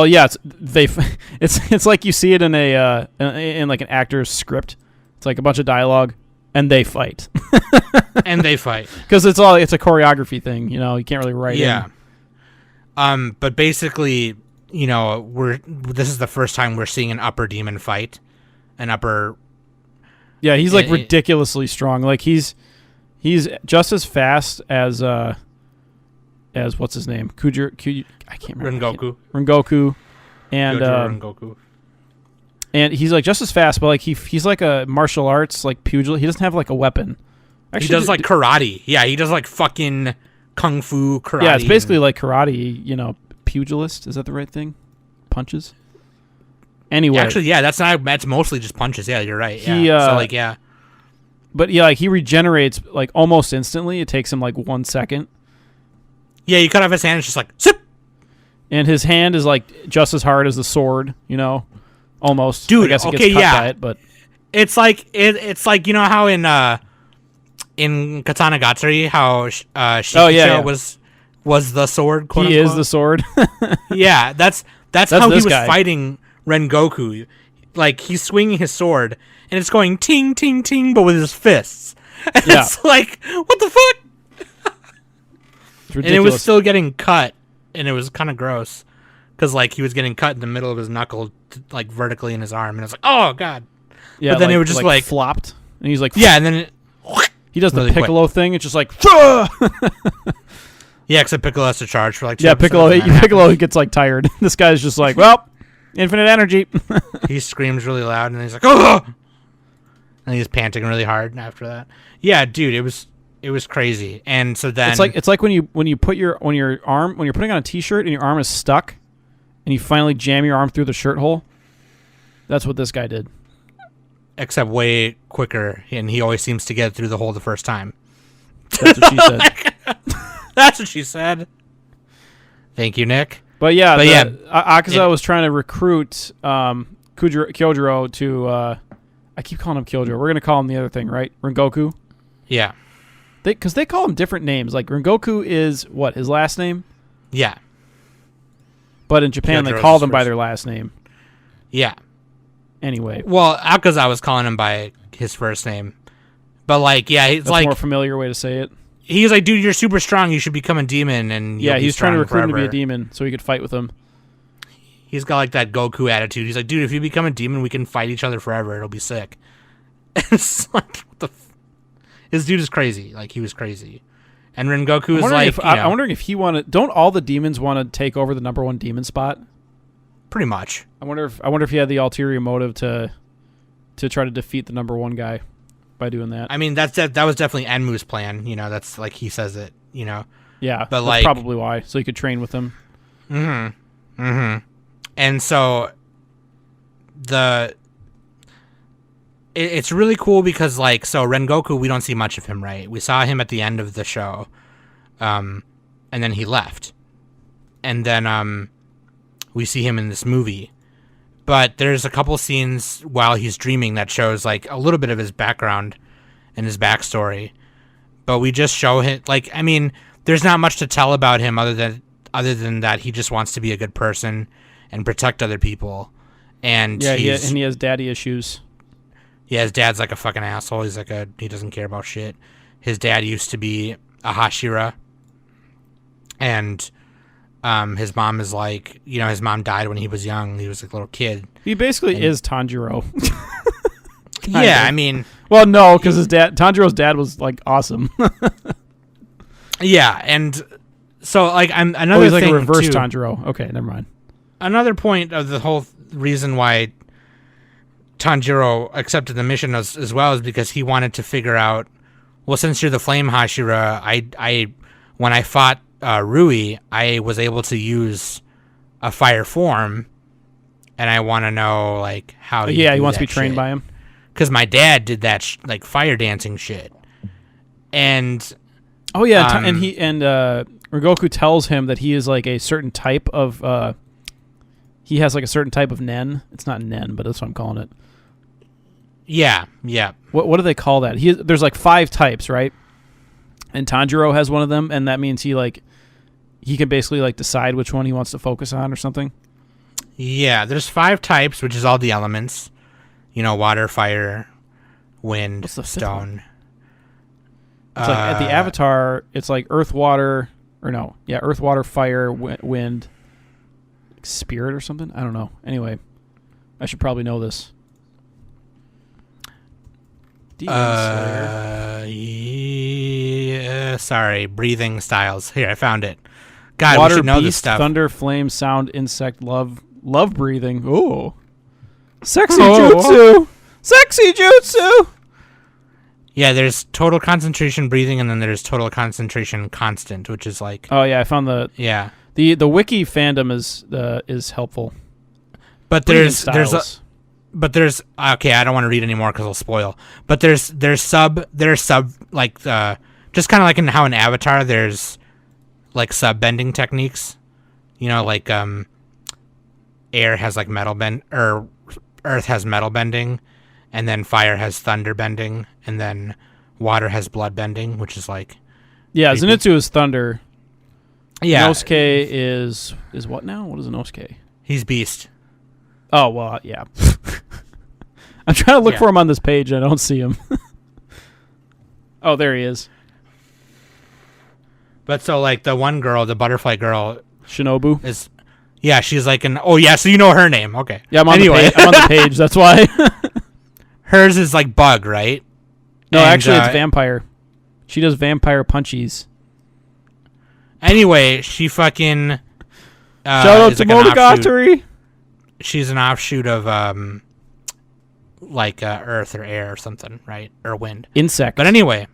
yeah, it's like you see it in in like an actor's script. It's like a bunch of dialogue, and they fight. Because it's a choreography thing. You know, you can't really write. Yeah. But basically, you know, this is the first time we're seeing an upper demon fight, Yeah, he's like ridiculously strong. Like he's just as fast as what's his name? I can't remember. Rengoku. And Rengoku. And he's like just as fast, but like he's like a martial arts like pugil. He doesn't have like a weapon. Actually, he does like karate. Yeah, he does like fucking kung fu karate. Yeah, it's basically like karate. You know, pugilist. Is that the right thing? Punches. Anyway, actually, yeah, that's mostly just punches. Yeah, you're right. Yeah. He, so like, yeah. But yeah, like he regenerates like almost instantly. It takes him like 1 second. Yeah, you cut off his hand, it's just like zip. And his hand is like just as hard as the sword. You know, almost. Dude, I guess it okay, gets cut yeah. by it, but It's like it's like, you know how in Katana Gatsuri how Shikicho was the sword. Quote he unquote? is the sword. Yeah, that's how he this was guy. fighting Rengoku. Like he's swinging his sword and it's going ting ting ting, but with his fists. And Yeah. It's like, what the fuck? It's And it ridiculous. was still getting cut, and it was kind of gross because like he was getting cut in the middle of his knuckle, like vertically in his arm, and it's like, oh god. Yeah, but then it was just like flopped, and he's like, yeah, and then it, he does the really Piccolo thing. It's just like, yeah, except Piccolo has to charge for like 2 yeah, episodes, and that Piccolo gets like tired. This guy's just like, well, infinite energy. he screams really loud, and he's like, oh, and he's panting really hard after that. Yeah, dude, it was crazy. And so then it's like when you put your when you're putting on a t-shirt and your arm is stuck, and you finally jam your arm through the shirt hole. That's what this guy did. except way quicker, and he always seems to get through the hole the first time. That's what she said. That's what she said. Thank you, Nick. But yeah, Akaza it- was trying to recruit Kyojuro to. I keep calling him Kyojuro. We're gonna call him the other thing, right? Rengoku. Yeah. Because they call him different names. Like Rengoku is what his last name, Yeah. but in Japan they Kyojuro's call his them by first. their last name. Yeah. Anyway, Well, Akaza was calling him by his first name. But like, yeah, he's that's like a more familiar way to say it. he's like, dude, you're super strong, you should become a demon, and Yeah, you'll be he's trying to strong recruit him to be a forever. demon so he could fight with him. He's got like that Goku attitude. He's like, dude, if you become a demon, we can fight each other forever. It'll be sick. It's like, what the this dude is crazy. Like, he was crazy. And Rengoku is like, I'm wondering if he wanted. Don't all the demons want to take over the number one demon spot? pretty much. I wonder if he had the ulterior motive to try to defeat the number one guy by doing that. I mean, that was definitely Enmu's plan. You know, that's like he says it. You know. Yeah, but that's like probably why, so he could train with him. Mm-hmm. Mm-hmm. And so it's really cool because like, so Rengoku, we don't see much of him, right? We saw him at the end of the show, and then he left, and then we see him in this movie. But there's a couple scenes while he's dreaming that shows like a little bit of his background and his backstory. But we just show him, like, I mean, there's not much to tell about him other than that he just wants to be a good person and protect other people. And Yeah, he has daddy issues. yeah, his dad's like a fucking asshole. He doesn't care about shit. His dad used to be a Hashira, and his mom is like, you know, his mom died when he was young. He was like a little kid. He basically is Tanjiro. Yeah, I mean, Well, no, because Tanjiro's dad was like awesome. yeah, and so like another he's like thing a reverse too, Tanjiro. Okay, never mind. Another point of the whole reason why Tanjiro accepted the mission as well is because he wanted to figure out, well, since you're the Flame Hashira, I when I fought Rui, I was able to use a fire form, and I want to know like how. Yeah, he wants to be trained by him. Because my dad did that like fire dancing shit, and Oh yeah, and Rengoku tells him that he is like a certain type of. He has like a certain type of nen. It's not nen, but that's what I'm calling it. yeah. What do they call that? There's like 5 types, right? And Tanjiro has one of them, and that means he can basically like decide which one he wants to focus on or something. Yeah, there's 5 types, which is all the elements. You know, water, fire, wind, What's the 5th stone. one? It's like at the Avatar, it's like earth, water, fire, wind, spirit or something. I don't know. Anyway, I should probably know this. Demon Slayer. Yeah, sorry, breathing styles. Here, I found it. God, Water, we should know beast, this stuff. thunder, flame, sound, insect, love breathing. Ooh. Sexy Oh. jutsu. Sexy jutsu. Yeah, there's total concentration breathing, and then there's total concentration constant, which is like Oh yeah, I found the yeah. the wiki fandom is helpful. But Breathing there's styles. okay. I don't want to read anymore because I'll spoil. But there's sub like just kind of like in how in Avatar there's like sub bending techniques. You know, like air has like metal bend, or earth has metal bending, and then fire has thunder bending, and then water has blood bending, which is like Yeah, creepy. Zenitsu is thunder. yeah, Inosuke is what now? What is Inosuke? he's beast. Oh well, yeah. I'm trying to look Yeah. for him on this page. I don't see him. Oh, there he is. But so like the one girl, the butterfly girl, Shinobu. is yeah, she's like an oh yeah, so you know her name. Okay. Yeah, I'm on anyway, the page. I'm on the page. That's why. hers is like bug, right? No, And, actually, it's vampire. She does vampire punchies. Anyway, she fucking Shout out is to like an offshoot. Monogatari. She's an offshoot of like earth or air or something, right? Or wind. Insect. But anyway,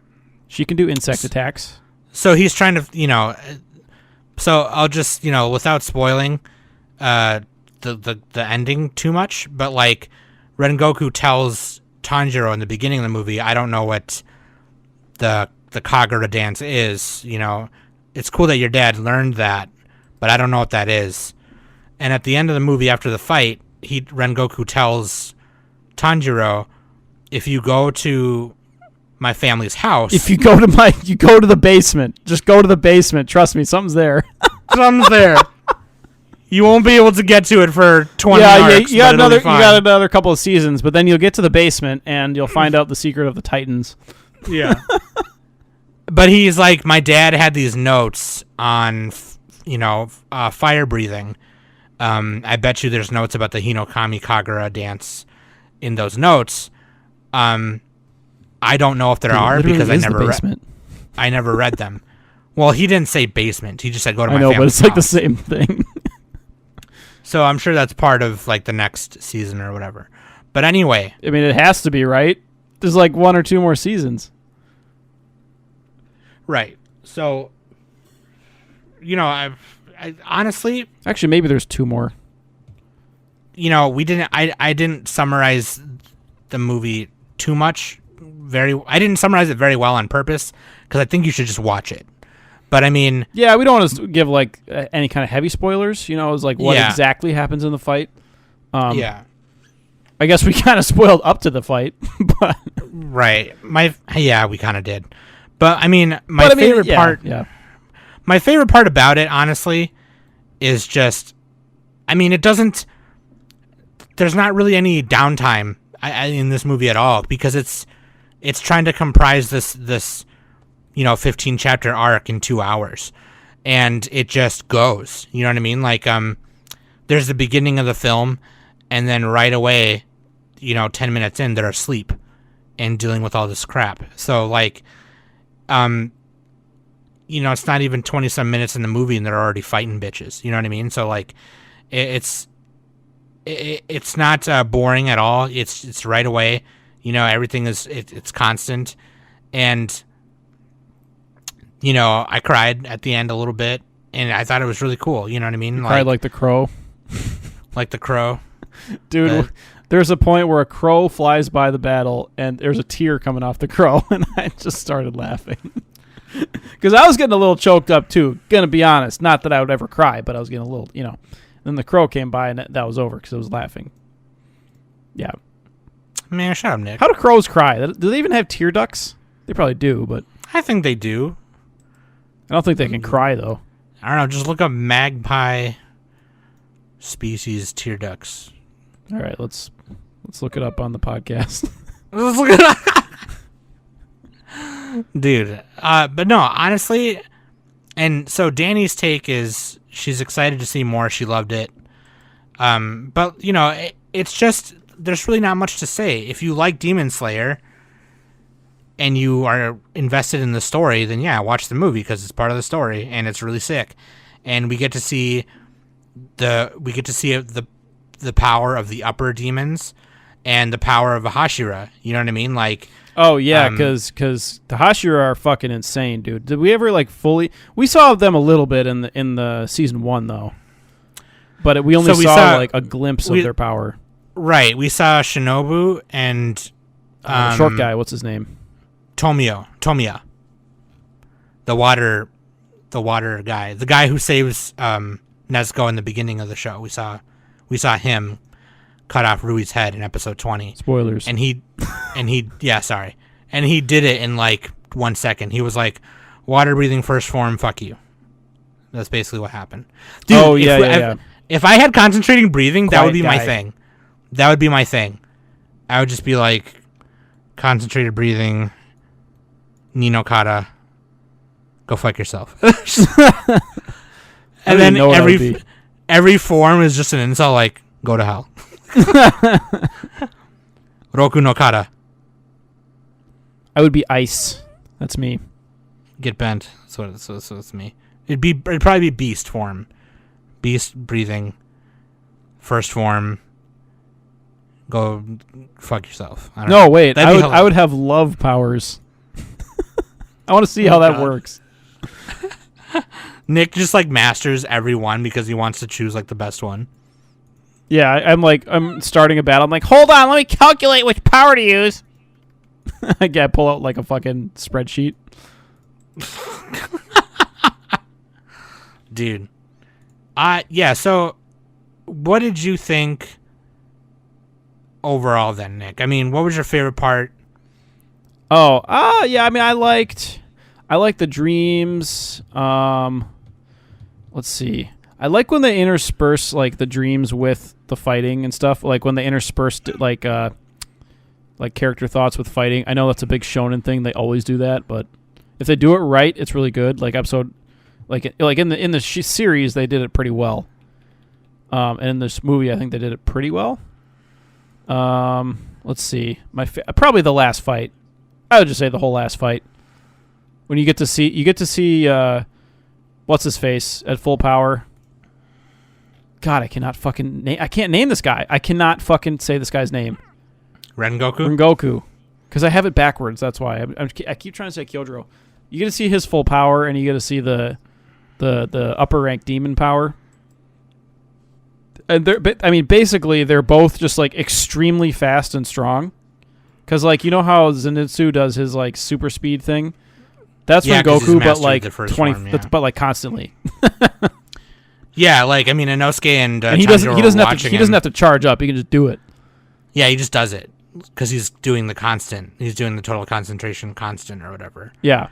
She can do insect attacks. so he's trying to, so I'll just, without spoiling the ending too much, but like Rengoku tells Tanjiro in the beginning of the movie, I don't know what the Kagura dance is, it's cool that your dad learned that, but I don't know what that is. And at the end of the movie, after the fight, Rengoku tells Tanjiro, if you go to my family's house, If you go to you go to the basement. Just go to the basement. Trust me, something's there. something's there. You won't be able to get to it for 20 arcs, you got but it'll be you fine. got another couple of seasons, but then you'll get to the basement and you'll find out the secret of the Titans. Yeah. But he's like, my dad had these notes on, fire breathing. I bet you there's notes about the Hinokami Kagura dance in those notes. I don't know if there are because I never read them. Well, he didn't say basement. He just said go to my I know, but family's it's like the house. same thing. So I'm sure that's part of like the next season or whatever. But anyway, I mean, it has to be, right? There's like 1 or 2 more seasons. right. So, I honestly, Actually, maybe there's 2 more. I didn't summarize the movie too much. I didn't summarize it very well on purpose because I think you should just watch it. But I mean, Yeah, we don't want to give like any kind of heavy spoilers. It's like what Yeah. exactly happens in the fight. yeah, I guess we kind of spoiled up to the fight, but right. We kind of did. But I mean, my favorite part. Yeah. My favorite part about it, honestly, is just, it doesn't. There's not really any downtime in this movie at all because it's trying to comprise this 15 chapter arc in 2 hours, and it just goes. You know what I mean? Like, there's the beginning of the film, and then right away, 10 minutes in, they're asleep and dealing with all this crap. So like, it's not even 20-some minutes in the movie and they're already fighting bitches. You know what I mean? So like, it's not boring at all. It's right away. Everything is it's constant, and I cried at the end a little bit, and I thought it was really cool. You know what I mean? Cried like the crow. Like the crow. Dude, there's a point where a crow flies by the battle and there's a tear coming off the crow, and I just started laughing. Because I was getting a little choked up too, gonna be honest. Not that I would ever cry, but I was getting a little, Then the crow came by and that was over because I was laughing. Yeah. Man, shut up, Nick. How do crows cry? Do they even have tear ducts? They probably do, but I think they do. I don't think they can cry though. I don't know. Just look up magpie species tear ducts. All right, let's look it up on the podcast. Let's look it up. Dude. But no, honestly, and so Danny's take is she's excited to see more. She loved it. But it's just there's really not much to say. If you like Demon Slayer and you are invested in the story, then yeah, watch the movie because it's part of the story and it's really sick. And we get to see the the power of the upper demons and the power of a Hashira. You know what I mean? Like, oh yeah, because the Hashira are fucking insane, dude. Did we ever like fully? We saw them a little bit in the season 1 though, but we only saw like a glimpse of their power. Right, we saw Shinobu and the short guy. What's his name? Tomiya, the water guy, the guy who saves Nezuko in the beginning of the show. We saw him cut off Rui's head in episode 20. Spoilers. And he yeah, sorry. And he did it in like 1 second. He was like, water breathing first form, fuck you. That's basically what happened. Dude, oh yeah, if I had concentrating breathing, that would be my guy. thing. That would be my thing. I would just be like, concentrated breathing, Nino Kata, go fuck yourself. And then every form is just an insult, like, go to hell. Roku no Kata, I would be ice. That's me. get bent. So it's me. It'd probably be beast form, beast breathing, first form. Go fuck yourself. I don't know. Wait. I would have love powers. I want to see how that works. Nick just like masters every one because he wants to choose like the best one. Yeah, I'm starting a battle. I'm like, hold on, let me calculate which power to use. I pull out like a fucking spreadsheet. Dude. Yeah, so what did you think overall then, Nick? I mean, what was your favorite part? Yeah, I mean, I liked the dreams. Let's see. I like when they intersperse like the dreams with the fighting and stuff. Like when they interspersed like character thoughts with fighting. I know that's a big shonen thing. They always do that, but if they do it right, it's really good. Like episode, like in the series, they did it pretty well. And in this movie, I think they did it pretty well. Let's see. Probably the last fight. I would just say the whole last fight. When you get to see what's his face at full power. God, I cannot fucking name. I can't name this guy. I cannot fucking say this guy's name. Rengoku. Because I have it backwards. That's why I keep trying to say Kyojuro. You get to see his full power, and you get to see the upper rank demon power. And basically, they're both just like extremely fast and strong. Because like you know how Zenitsu does his like super speed thing. That's Rengoku, but like 20, form, yeah. But like constantly. Yeah, like I mean, Inosuke and he doesn't have to charge up. He can just do it. Yeah, he just does it because he's doing the constant. He's doing the total concentration constant or whatever. Yeah,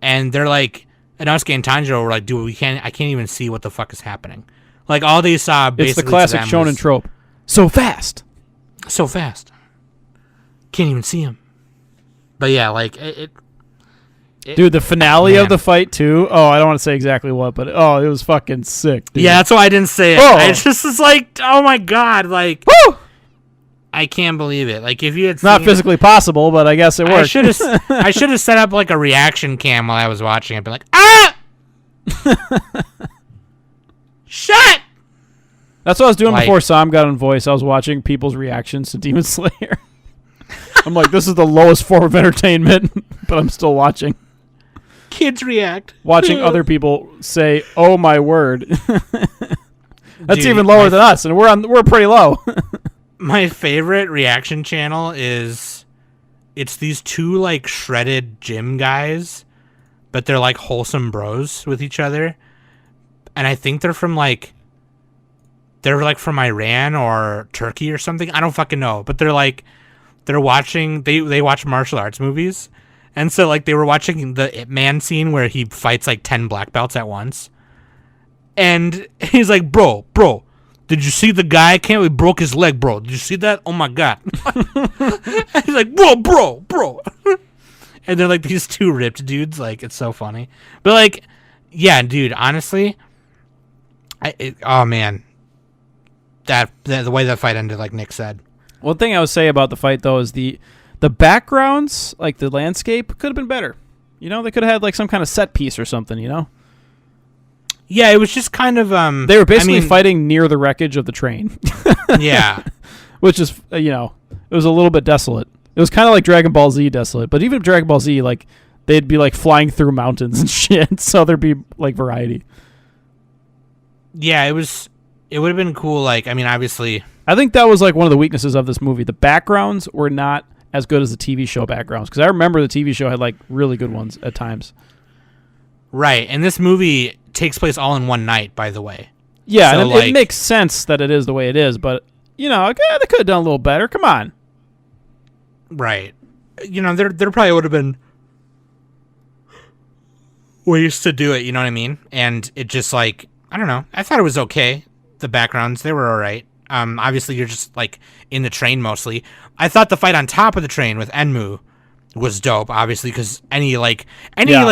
and they're like Inosuke and Tanjiro were like, dude, I can't even see what the fuck is happening. Like all they saw basically. It's the classic shonen trope. So fast. Can't even see him. But yeah, like it dude, the finale of the fight too. Oh, I don't want to say exactly what, but it was fucking sick. Dude. Yeah, that's why I didn't say it. I just was like, oh my god, like, woo! I can't believe it. Like, if you had not physically possible, but I guess it worked. I should have set up like a reaction cam while I was watching it, be like, ah, shut. That's what I was doing before Sam got on voice. I was watching people's reactions to Demon Slayer. I'm like, this is the lowest form of entertainment, but I'm still watching. Kids react. Watching other people say, "Oh my word." That's Dude, even lower than us, and we're pretty low. My favorite reaction channel it's these two like shredded gym guys, but they're like wholesome bros with each other. And I think they're from from Iran or Turkey or something. I don't fucking know, but they're watching they watch martial arts movies. And so, like, they were watching the Ip Man scene where he fights, like, 10 black belts at once. And he's like, bro, did you see the guy? I can't believe he broke his leg, bro. Did you see that? Oh, my God. And he's like, bro. And they're, like, these two ripped dudes. Like, it's so funny. But, like, yeah, dude, honestly, oh, man. The way that fight ended, like Nick said. One thing I would say about the fight, though, is the backgrounds, like the landscape, could have been better. You know, they could have had like some kind of set piece or something, you know? Yeah, it was just kind of They were basically fighting near the wreckage of the train. Yeah. Which is, it was a little bit desolate. It was kind of like Dragon Ball Z desolate, but even Dragon Ball Z, like, they'd be like flying through mountains and shit, so there'd be like variety. Yeah, it would have been cool. Like, I mean, obviously, I think that was like one of the weaknesses of this movie. The backgrounds were not as good as the TV show backgrounds, because I remember the TV show had like really good ones at times. Right, and this movie takes place all in one night, by the way. Yeah, so, and it makes sense that it is the way it is, but they could have done a little better. Come on. Right. There probably would have been ways to do it, you know what I mean? And it just like, I don't know. I thought it was okay. The backgrounds, they were all right. Obviously, you're just like in the train mostly. I thought the fight on top of the train with Enmu was dope, obviously, because any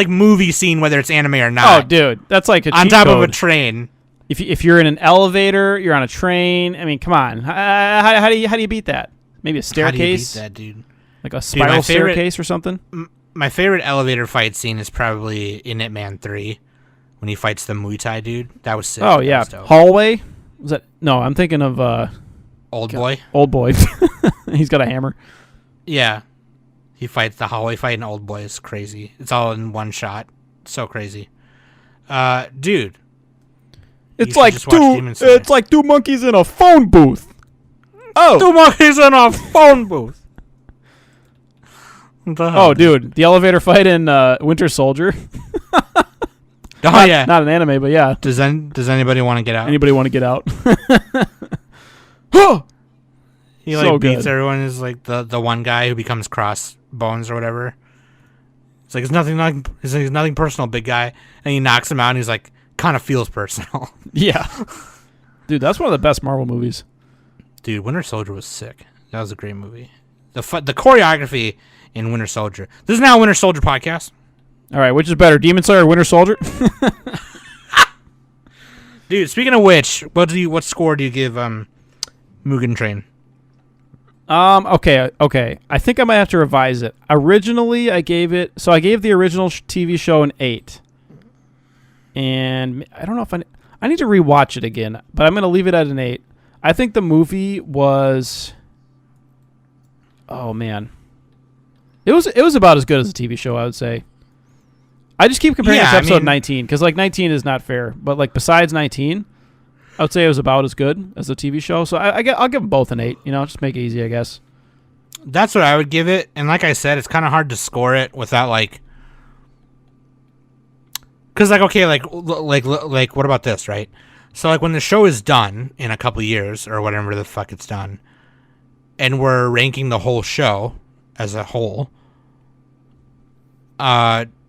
movie scene, whether it's anime or not. Oh, dude, that's like a on cheat top code. of a train. If you're in an elevator, you're on a train. I mean, come on. How do you beat that? Maybe a staircase. How do you beat that, dude? Like a spiral staircase or something. My favorite elevator fight scene is probably in Ip Man 3 when he fights the Muay Thai dude. That was sick. Oh yeah, hallway. Was that? No, I'm thinking of Old Boy. Old Boy. He's got a hammer. Yeah, he fights the hallway fight in Old Boy. Is crazy. It's all in one shot. So crazy, dude. It's like two monkeys in a phone booth. Oh, 2 monkeys in a phone booth. Oh, dude, the elevator fight in Winter Soldier. Yeah, not an anime, but yeah. Does anybody want to get out? Anybody want to get out? He like beats everyone. Is like the one guy who becomes Crossbones or whatever. It's like it's nothing personal, big guy, and he knocks him out. And he's like, kind of feels personal. Yeah, dude, that's one of the best Marvel movies. Dude, Winter Soldier was sick. That was a great movie. The choreography in Winter Soldier. This is now a Winter Soldier podcast. All right, which is better, Demon Slayer or Winter Soldier? Dude, speaking of which, what score do you give Mugen Train? Okay. I think I might have to revise it. Originally, I gave the original TV show an 8. And I don't know if I need to rewatch it again, but I'm going to leave it at an 8. I think the movie was, oh man. It was about as good as a TV show, I would say. I just keep comparing it to episode 19 because like 19 is not fair, but like besides 19, I would say it was about as good as the TV show. So I'll give them both an 8. Just make it easy, I guess. That's what I would give it, and like I said, it's kind of hard to score it without like, because like okay, like what about this, right? So like when the show is done in a couple years or whatever the fuck it's done, and we're ranking the whole show as a whole,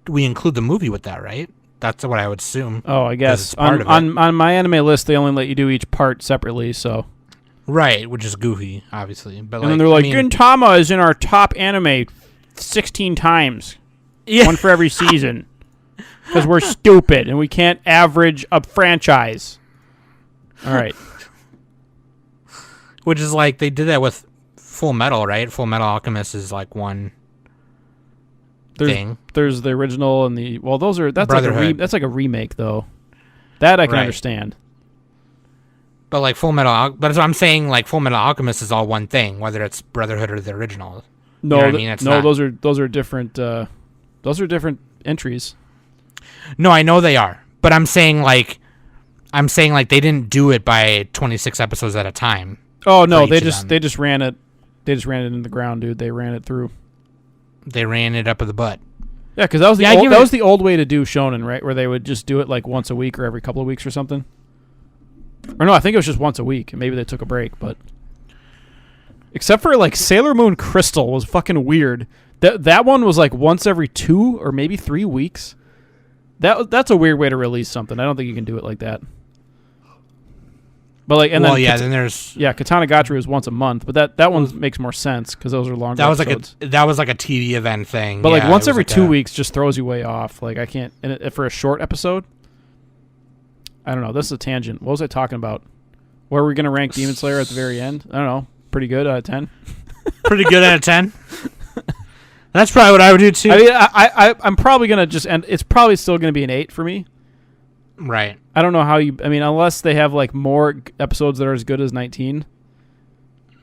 we include the movie with that, right? That's what I would assume. Oh, I guess on my anime list, they only let you do each part separately. So, right, which is goofy, obviously. But and then they're like, Gintama is in our top anime 16 times, one for every season, because we're stupid and we can't average a franchise. All right, which is like they did that with Full Metal, right? Full Metal Alchemist is like one. There's the original and that's like a remake though. That I can understand. But like Full Metal, but that's what I'm saying. Like Full Metal Alchemist is all one thing, whether it's Brotherhood or the original. No, you know what I mean? Those are different. Those are different entries. No, I know they are, but I'm saying like they didn't do it by 26 episodes at a time. Oh no, they just ran it. They just ran it in the ground, dude. They ran it through. They ran it up the butt. Yeah, because that was the old way to do shonen, right? Where they would just do it like once a week or every couple of weeks or something. Or no, I think it was just once a week. And maybe they took a break, but except for like Sailor Moon Crystal was fucking weird. That one was like once every 2 or maybe 3 weeks. That's a weird way to release something. I don't think you can do it like that. But like, then there's Katana Gatari was once a month, but that one makes more sense because those are longer. That was like a TV event thing. But like once every 2 weeks just throws you way off. Like I can't for a short episode. I don't know. This is a tangent. What was I talking about? Where are we gonna rank Demon Slayer at the very end? I don't know. Pretty good out of 10. Pretty good out of 10. That's probably what I would do too. I mean, I'm probably gonna just end. It's probably still gonna be an 8 for me. Right. I don't know how you. I mean, unless they have like more episodes that are as good as 19.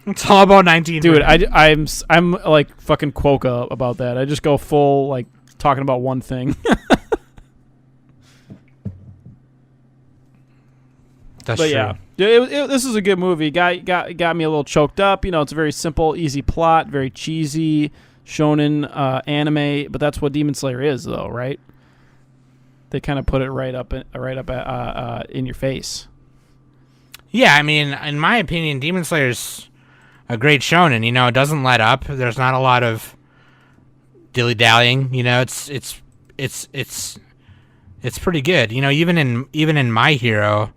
It's all about 19. Dude, I'm like fucking Quokka about that. I just go full like talking about one thing. That's but true. yeah, this is a good movie. Got me a little choked up. You know, it's a very simple, easy plot, very cheesy shonen anime. But that's what Demon Slayer is, though, right? They kind of put it right up in your face. Yeah, I mean, in my opinion, Demon Slayer's a great shonen. You know, it doesn't let up. There's not a lot of dilly dallying. You know, it's pretty good. You know, even in My Hero.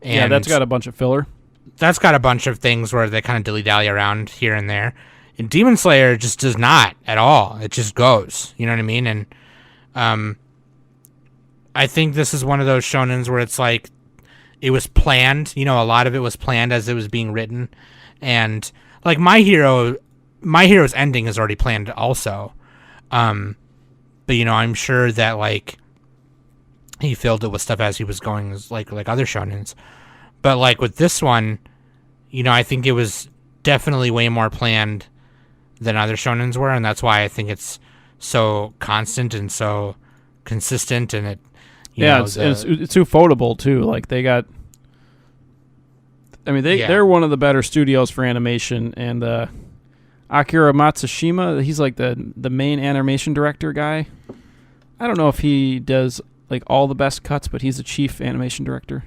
And yeah, that's got a bunch of filler. That's got a bunch of things where they kind of dilly-dally around here and there. And Demon Slayer just does not at all. It just goes. You know what I mean? And I think this is one of those shonens where it's like it was planned. You know, a lot of it was planned as it was being written. And like My Hero's ending is already planned also. But, you know, I'm sure that like he filled it with stuff as he was going, like other shonens. But like with this one, you know, I think it was definitely way more planned than other shonens were, and that's why I think it's so constant and so consistent. And it, it's ufotable too. Like they got, I mean, they're one of the better studios for animation, and Akira Matsushima, he's like the main animation director guy. I don't know if he does like all the best cuts, but he's the chief animation director.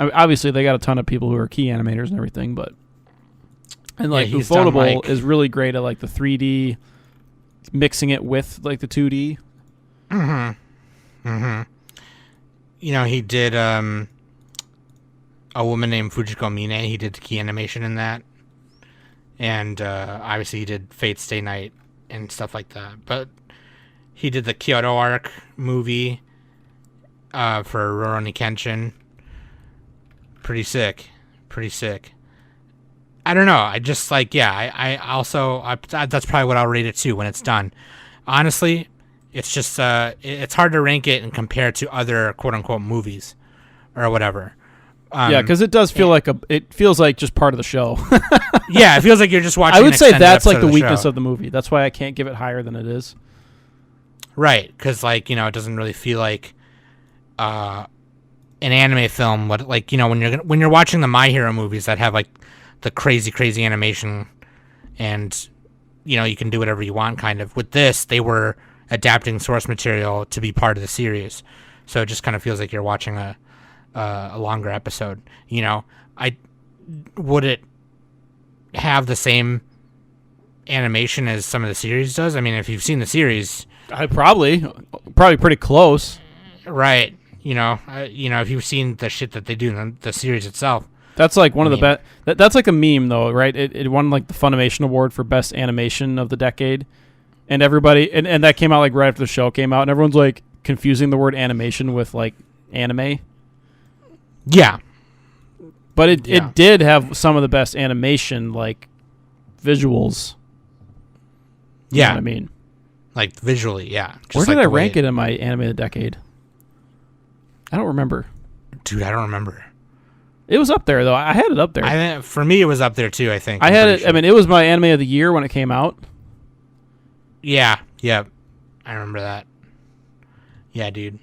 I mean, obviously, they got a ton of people who are key animators and everything, but like Ufotable is really great at like the 3D, mixing it with like the 2D. You know, he did A Woman Named Fujiko Mine. He did key animation in that, and obviously he did Fate Stay Night and stuff like that. But he did the Kyoto arc movie for Rurouni Kenshin. Pretty sick. I don't know. I just like, I also, that's probably what I'll rate it to when it's done. Honestly, it's just, it's hard to rank it and compare it to other quote unquote movies or whatever. Yeah, because it does feel it feels like just part of the show. Yeah, it feels like you're just watching. I would say that's like the weakness show. of the movie. That's why I can't give it higher than it is. Right, because like, you know, it doesn't really feel like an anime film. What, like, you know, when you're watching the My Hero movies that have like the crazy animation, and you know, you can do whatever you want. Kind of with this, they were adapting source material to be part of the series, so it just kind of feels like you're watching a longer episode. You know, would it have the same animation as some of the series does? I mean, if you've seen the series. I probably pretty close, right? You know, if you've seen the shit that they do in the series itself, that's like one of the best. That's like a meme, though, right? It won like the Funimation Award for best animation of the decade, and everybody, and that came out like right after the show came out, and everyone's like confusing the word animation with like anime. Yeah, but it did have some of the best animation, like visuals. You know what I mean. Like visually, yeah. Just where did I rank it in my anime of the decade? I don't remember. Dude, I don't remember. It was up there though. I had it up there. For me, it was up there too. I think I had it. Sure. I mean, it was my anime of the year when it came out. Yeah. I remember that. Yeah, dude.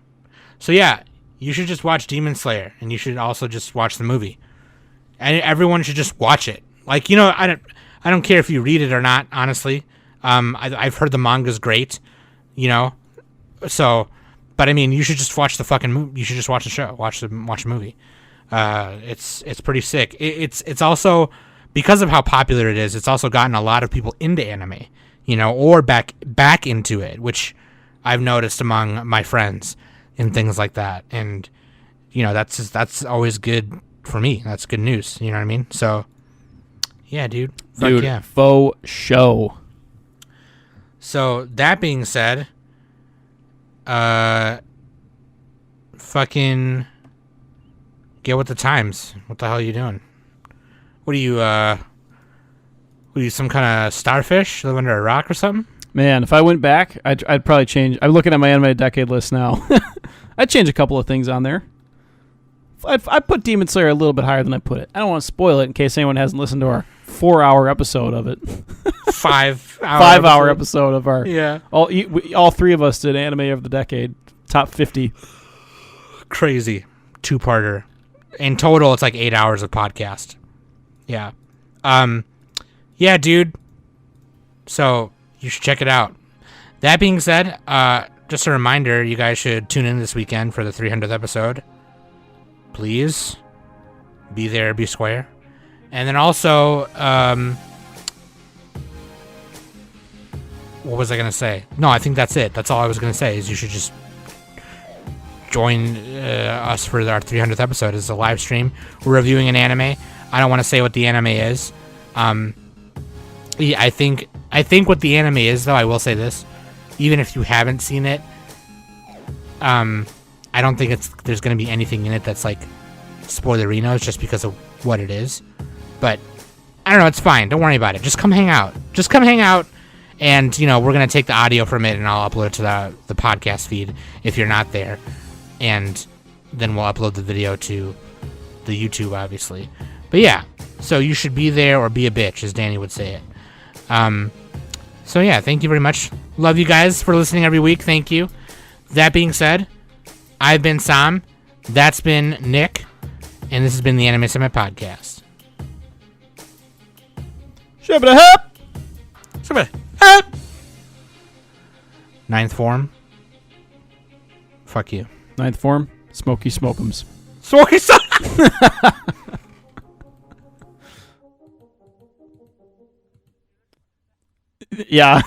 So yeah, you should just watch Demon Slayer, and you should also just watch the movie. And everyone should just watch it. Like, you know, I don't care if you read it or not. Honestly. I've heard the manga's great, you know, so, but I mean, you should just watch the fucking movie. You should just watch the show, watch the movie. It's pretty sick. It's also, because of how popular it is, it's also gotten a lot of people into anime, you know, or back into it, which I've noticed among my friends and things like that. And, you know, that's always good for me. That's good news. You know what I mean? So yeah, dude. Dude, yeah. Faux show. So that being said, fucking get with the times. What the hell are you doing? What are you, some kind of starfish? Live under a rock or something? Man, if I went back, I'd probably change. I'm looking at my anime decade list now. I'd change a couple of things on there. I'd put Demon Slayer a little bit higher than I put it. I don't want to spoil it in case anyone hasn't listened to our 4-hour episode of it. 5-hour episode of our... Yeah. All three of us did Anime of the Decade, top 50. Crazy. 2-parter. In total, it's like 8 hours of podcast. Yeah. Yeah, dude. So, you should check it out. That being said, just a reminder, you guys should tune in this weekend for the 300th episode. Please. Be there, be square. And then also, what was I going to say? No, I think that's it. That's all I was going to say, is you should just join us for our 300th episode. It's a live stream. We're reviewing an anime. I don't want to say what the anime is. Yeah, I think what the anime is, though, I will say this. Even if you haven't seen it, I don't think there's going to be anything in it that's like spoilerinos just because of what it is. But I don't know, it's fine. Don't worry about it. Just come hang out. And, we're going to take the audio from it and I'll upload it to the podcast feed if you're not there. And then we'll upload the video to the YouTube, obviously. But yeah, so you should be there or be a bitch, as Danny would say it. So yeah, thank you very much. Love you guys for listening every week. Thank you. That being said, I've been Sam. That's been Nick. And this has been the Anime Summit Podcast. Shabba-da-hap! Shabba-da-hap! Ninth form. Fuck you. Ninth form, Smokey Smokums. Smoky Yeah.